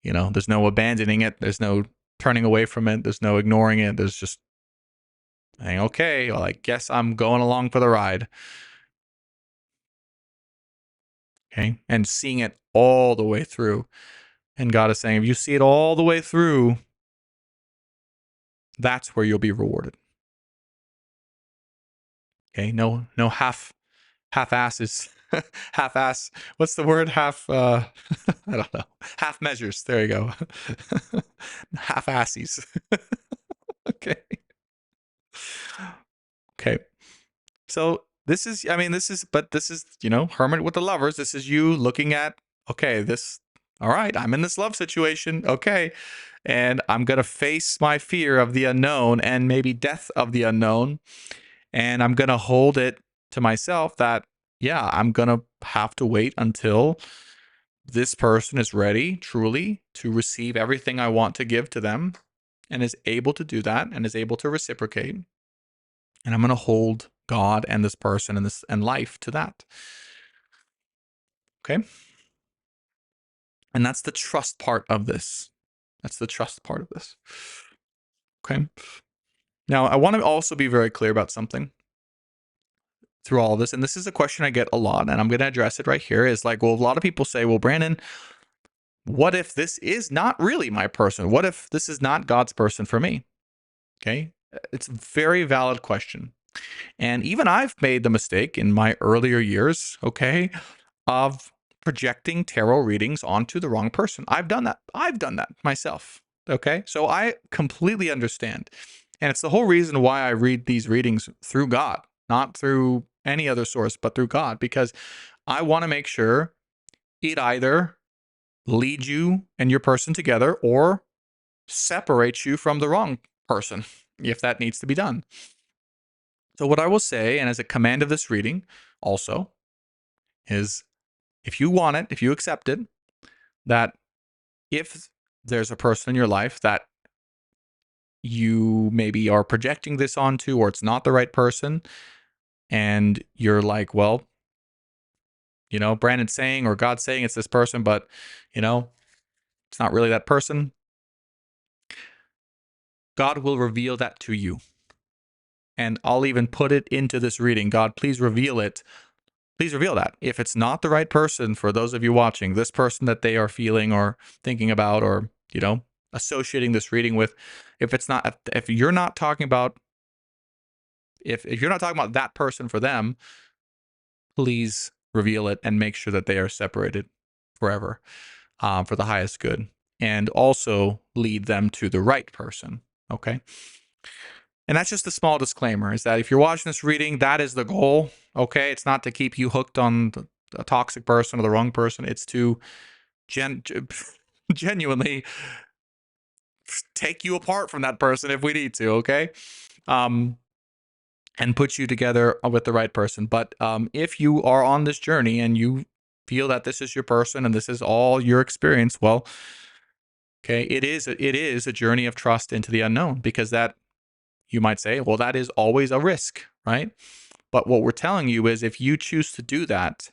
There's no abandoning it. There's no turning away from it. There's no ignoring it. There's just saying, okay, well, I guess I'm going along for the ride. Okay. And seeing it all the way through. And God is saying, if you see it all the way through, that's where you'll be rewarded. Okay. No half-asses. Half-ass. What's the word? I don't know. Half measures. There you go. Half-assies. Okay. Okay. So this is, Hermit with the Lovers. This is you looking at, okay, all right, I'm in this love situation. Okay. And I'm going to face my fear of the unknown and maybe death of the unknown. And I'm going to hold it to myself that, yeah, I'm going to have to wait until this person is ready truly to receive everything I want to give to them and is able to do that and is able to reciprocate. And I'm going to hold God and this person and life to that. Okay? And that's the trust part of this. That's the trust part of this. Okay? Now, I want to also be very clear about something through all of this. And this is a question I get a lot, and I'm going to address it right here. Is like, well, a lot of people say, well, Brandon, what if this is not really my person? What if this is not God's person for me? Okay? It's a very valid question. And even I've made the mistake in my earlier years, okay, of projecting tarot readings onto the wrong person. I've done that. I've done that myself. Okay. So I completely understand. And it's the whole reason why I read these readings through God, not through any other source, but through God, because I want to make sure it either leads you and your person together or separates you from the wrong person if that needs to be done. So, what I will say, and as a command of this reading also, is if you want it, if you accept it, that if there's a person in your life that you maybe are projecting this onto, or it's not the right person, and you're like, well, Brandon's saying or God's saying it's this person, but, it's not really that person, God will reveal that to you. And I'll even put it into this reading. God, please reveal it. Please reveal that. If it's not the right person for those of you watching, this person that they are feeling or thinking about or, associating this reading with, if you're not talking about, if you're not talking about that person for them, please reveal it and make sure that they are separated forever, for the highest good, and also lead them to the right person. Okay. And that's just a small disclaimer, is that if you're watching this reading, that is the goal. Okay. It's not to keep you hooked on a toxic person or the wrong person. It's to genuinely take you apart from that person if we need to. Okay. and put you together with the right person. But if you are on this journey and you feel that this is your person and this is all your experience, well, okay, it is a journey of trust into the unknown, because that, you might say, well, that is always a risk, right? But what we're telling you is, if you choose to do that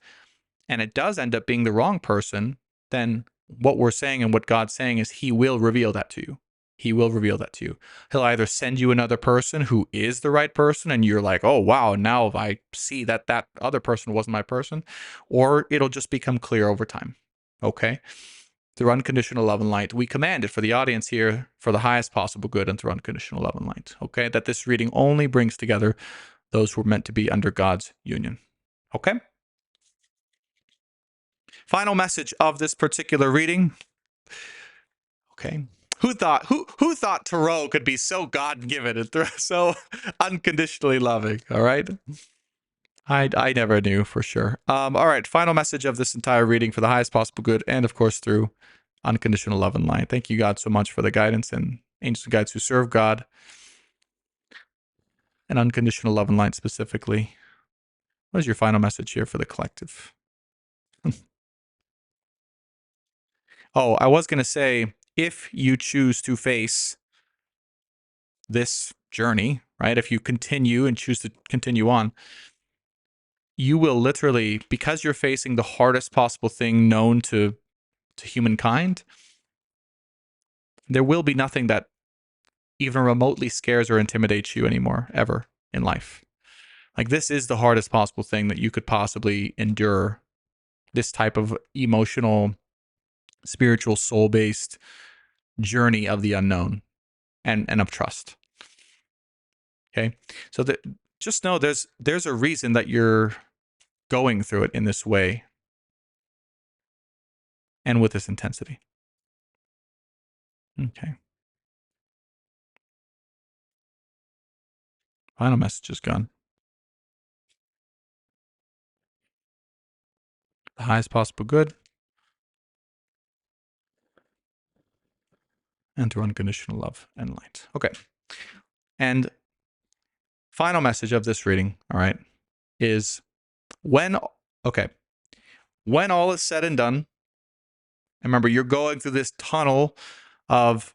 and it does end up being the wrong person, then what we're saying and what God's saying is he will reveal that to you. He will reveal that to you. He'll either send you another person who is the right person and you're like, oh, wow, now I see that that other person wasn't my person, or it'll just become clear over time. Okay? Through unconditional love and light, we command it for the audience here for the highest possible good and through unconditional love and light. Okay? That this reading only brings together those who are meant to be under God's union. Okay? Final message of this particular reading. Okay. Who thought tarot could be so God-given and so unconditionally loving? All right. I never knew for sure. All right. Final message of this entire reading for the highest possible good, and of course through unconditional love and light. Thank you, God, so much for the guidance and angels and guides who serve God and unconditional love and light specifically. What is your final message here for the collective? Oh, I was going to say, if you choose to face this journey, right? If you continue and choose to continue on, you will literally, because you're facing the hardest possible thing known to humankind, there will be nothing that even remotely scares or intimidates you anymore, ever in life. Like, this is the hardest possible thing that you could possibly endure. This type of emotional, spiritual, soul-based journey of the unknown and of trust. Okay, so just know there's a reason that you're going through it in this way and with this intensity. Okay. Final message is gone. The highest possible good and through unconditional love and light. Okay. And final message of this reading, all right, is when all is said and done, remember, you're going through this tunnel of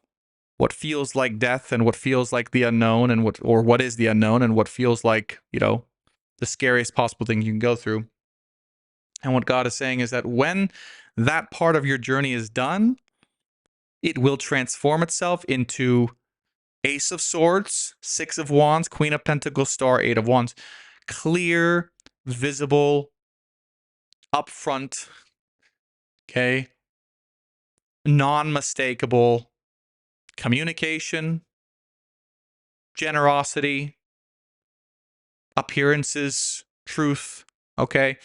what feels like death and what feels like the unknown, and what is the unknown, and what feels like, the scariest possible thing you can go through. And what God is saying is that when that part of your journey is done, it will transform itself into Ace of Swords, Six of Wands, Queen of Pentacles, Star, Eight of Wands. Clear, visible, upfront, okay? Non-mistakable communication, generosity, appearances, truth, okay?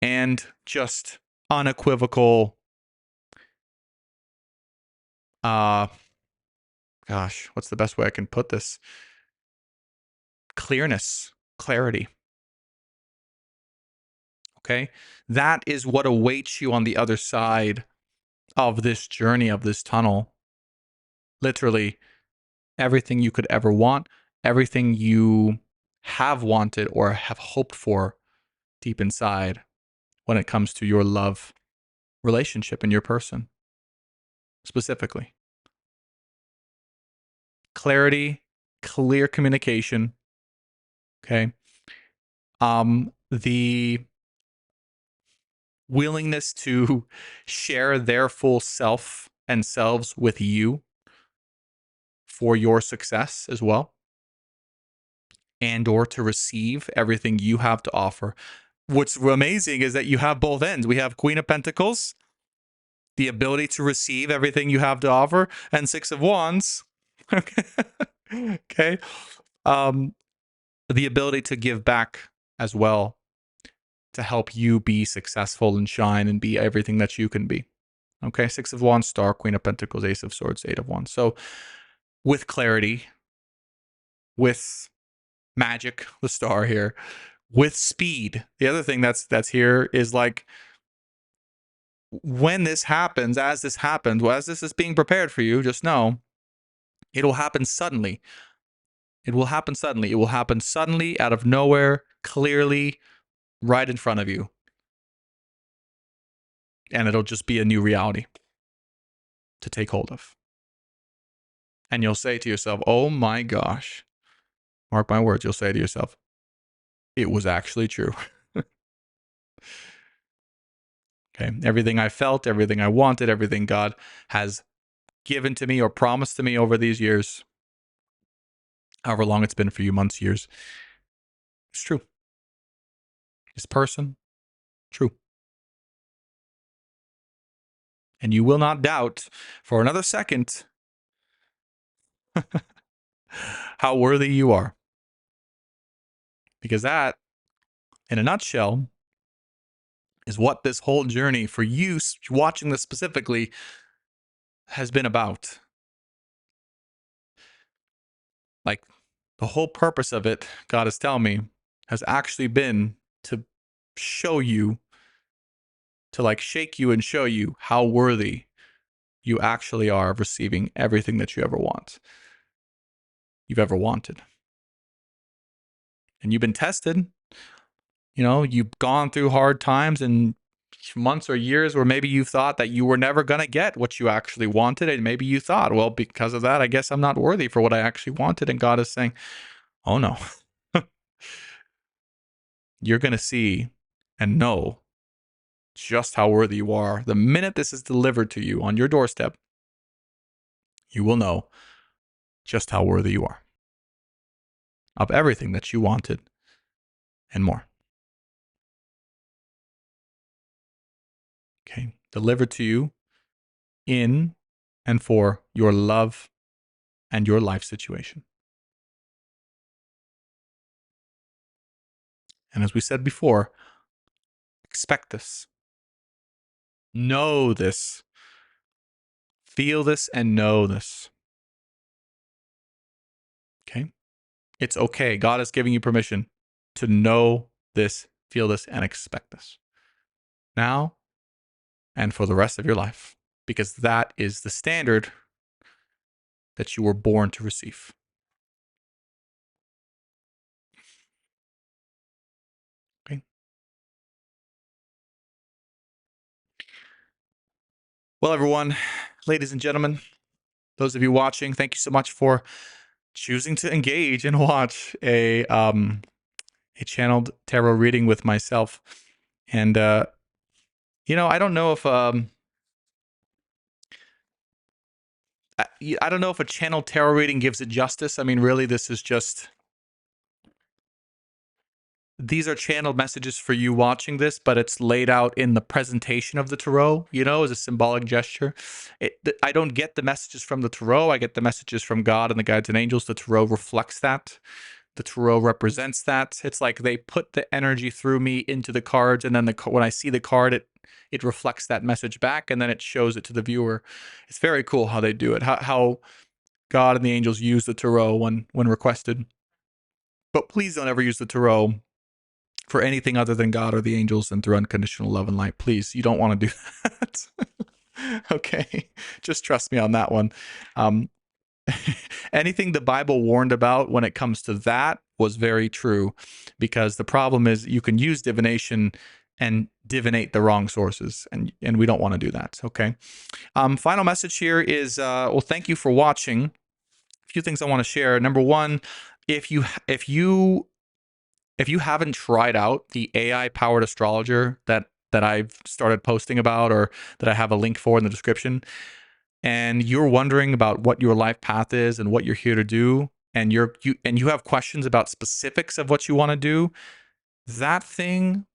And just unequivocal, gosh, what's the best way I can put this? Clearness, clarity. Okay? That is what awaits you on the other side of this journey, of this tunnel. Literally, everything you could ever want, everything you have wanted or have hoped for deep inside when it comes to your love relationship and your person, specifically. Clarity, clear communication, okay? The willingness to share their full self and selves with you for your success as well, and or to receive everything you have to offer. What's amazing is that you have both ends. We have Queen of Pentacles, the ability to receive everything you have to offer, and Six of Wands, okay, the ability to give back as well, to help you be successful and shine and be everything that you can be. Okay, Six of Wands, Star, Queen of Pentacles, Ace of Swords, Eight of Wands. So with clarity, with magic, the Star here, with speed. The other thing that's here is, like, when this happens, as this happens, as this is being prepared for you, just know it'll happen suddenly. It will happen suddenly. It will happen suddenly, out of nowhere, clearly, right in front of you. And it'll just be a new reality to take hold of. And you'll say to yourself, oh my gosh, mark my words, you'll say to yourself, it was actually true. Okay. Everything I felt, everything I wanted, everything God has given to me or promised to me over these years, however long it's been for you, months, years, it's true. This person, true. And you will not doubt for another second how worthy you are. Because that, in a nutshell, is what this whole journey for you watching this specifically has been about. Like, the whole purpose of it, God is telling me, has actually been to show you, to like shake you and show you how worthy you actually are of receiving everything that you've ever wanted. And you've been tested. You know, you've gone through hard times and months or years where maybe you thought that you were never going to get what you actually wanted. And maybe you thought, well, because of that, I guess I'm not worthy for what I actually wanted. And God is saying, oh no, you're going to see and know just how worthy you are. The minute this is delivered to you on your doorstep, you will know just how worthy you are of everything that you wanted and more. Okay. Delivered to you in and for your love and your life situation. And as we said before, expect this. Know this. Feel this and know this. Okay? It's okay. God is giving you permission to know this, feel this, and expect this. Now and for the rest of your life. Because that is the standard that you were born to receive. Okay? Well, everyone, ladies and gentlemen, those of you watching, thank you so much for choosing to engage and watch a channeled tarot reading with myself. And I don't know if I don't know if a channeled tarot reading gives it justice. I mean, really, this is just, these are channeled messages for you watching this, but it's laid out in the presentation of the tarot, as a symbolic gesture. I don't get the messages from the tarot. I get the messages from God and the guides and angels. The tarot reflects that. The tarot represents that. It's like they put the energy through me into the cards, and then when I see the card, it reflects that message back, and then it shows it to the viewer. It's very cool how they do it, how God and the angels use the tarot when requested. But please don't ever use the tarot for anything other than God or the angels and through unconditional love and light. Please, you don't want to do that. Okay, just trust me on that one. Anything the Bible warned about when it comes to that was very true, because the problem is you can use divination and divinate the wrong sources, and we don't want to do that. Okay. Final message here is, well, thank you for watching. A few things I want to share. Number one, if you haven't tried out the AI powered astrologer that I've started posting about, or that I have a link for in the description, and you're wondering about what your life path is and what you're here to do, and you have questions about specifics of what you want to do, that thing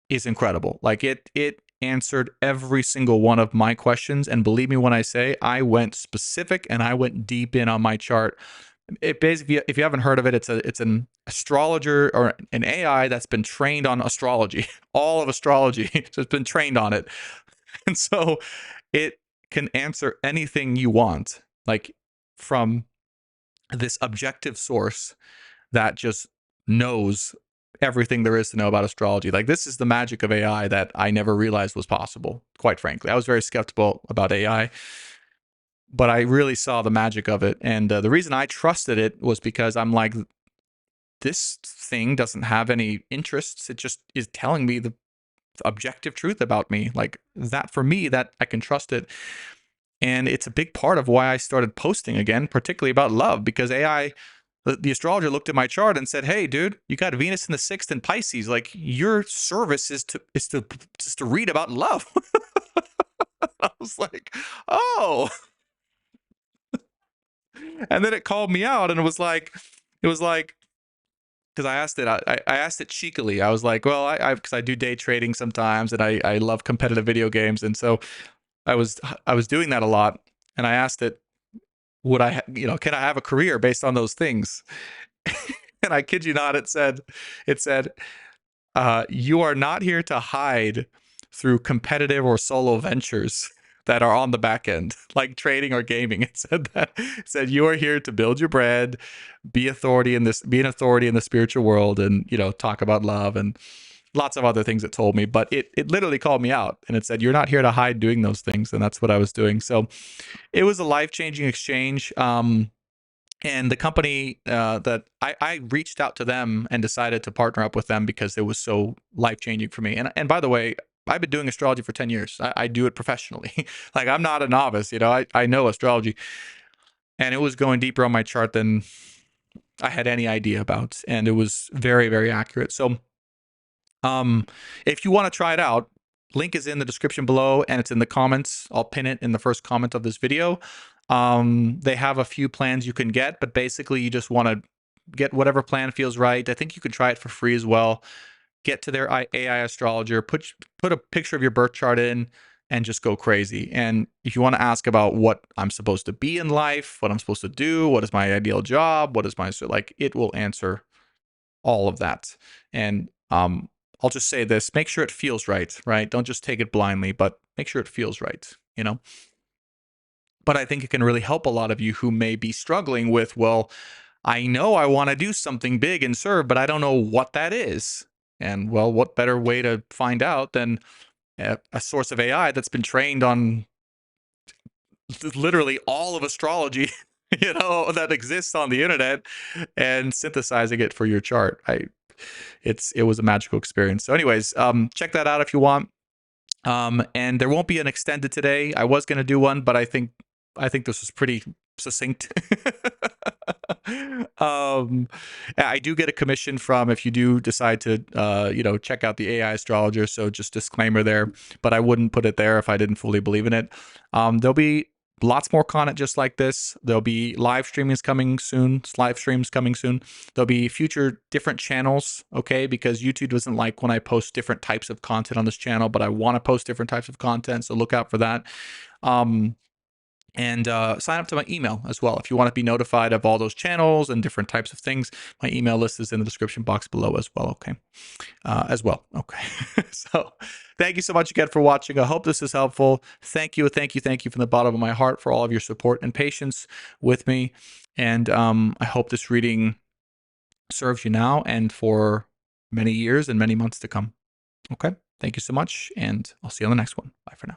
is incredible. Like, it answered every single one of my questions, and believe me when I say I went specific and I went deep in on my chart. It basically, if you haven't heard of it, it's an astrologer or an AI that's been trained on astrology, all of astrology. So it's been trained on it. And so it can answer anything you want, like, from this objective source that just knows everything there is to know about astrology. Like, this is the magic of AI that I never realized was possible, quite frankly. I was very skeptical about AI. but I really saw the magic of it. And the reason I trusted it was because I'm like, this thing doesn't have any interests. It just is telling me the objective truth about me. Like that, for me, that I can trust it. And it's a big part of why I started posting again, particularly about love, because AI, the astrologer looked at my chart and said, "Hey, dude, you got Venus in the sixth in Pisces. Like your service is to just to read about love." I was like, "Oh," and then it called me out, and it was like, because I asked it, I asked it cheekily. I was like, "Well, because I do day trading sometimes, and I love competitive video games, and so I was doing that a lot." And I asked it, "Would I, can I have a career based on those things?" And I kid you not, it said, you are not here to hide through competitive or solo ventures that are on the back end, like trading or gaming. It said that. It said you are here to build your bread, be an authority in the spiritual world, and talk about love and lots of other things it told me. But it literally called me out, and it said you're not here to hide doing those things, and that's what I was doing. So it was a life-changing exchange. And the company that I reached out to them and decided to partner up with them because it was so life changing for me. And by the way, I've been doing astrology for 10 years. I do it professionally. Like I'm not a novice, I know astrology, and it was going deeper on my chart than I had any idea about. And it was very, very accurate. So if you want to try it out, link is in the description below and it's in the comments. I'll pin it in the first comment of this video. They have a few plans you can get, but basically you just want to get whatever plan feels right. I think you can try it for free as well. Get to their AI astrologer, put a picture of your birth chart in, and just go crazy. And if you want to ask about what I'm supposed to be in life, what I'm supposed to do, what is my ideal job, what is my, like, it will answer all of that. And I'll just say this, make sure it feels right, right? Don't just take it blindly, but make sure it feels right. But I think it can really help a lot of you who may be struggling with, well, I know I want to do something big and serve, but I don't know what that is. And well, what better way to find out than a source of AI that's been trained on literally all of astrology, that exists on the internet, and synthesizing it for your chart. It was a magical experience. So anyways, check that out if you want. And there won't be an extended today. I was going to do one, but I think this was pretty succinct. I do get a commission from if you do decide to check out the AI astrologer, so just disclaimer there, but I wouldn't put it there if I didn't fully believe in it. There'll be lots more content just like this. There'll be live streams coming soon. There'll be future different channels, okay? Because YouTube doesn't like when I post different types of content on this channel, but I want to post different types of content, so look out for that. And sign up to my email as well if you want to be notified of all those channels and different types of things. My email list is in the description box below as well, okay? So thank you so much again for watching. I hope this is helpful. Thank you from the bottom of my heart for all of your support and patience with me. And I hope this reading serves you now and for many years and many months to come. Okay? Thank you so much, and I'll see you on the next one. Bye for now.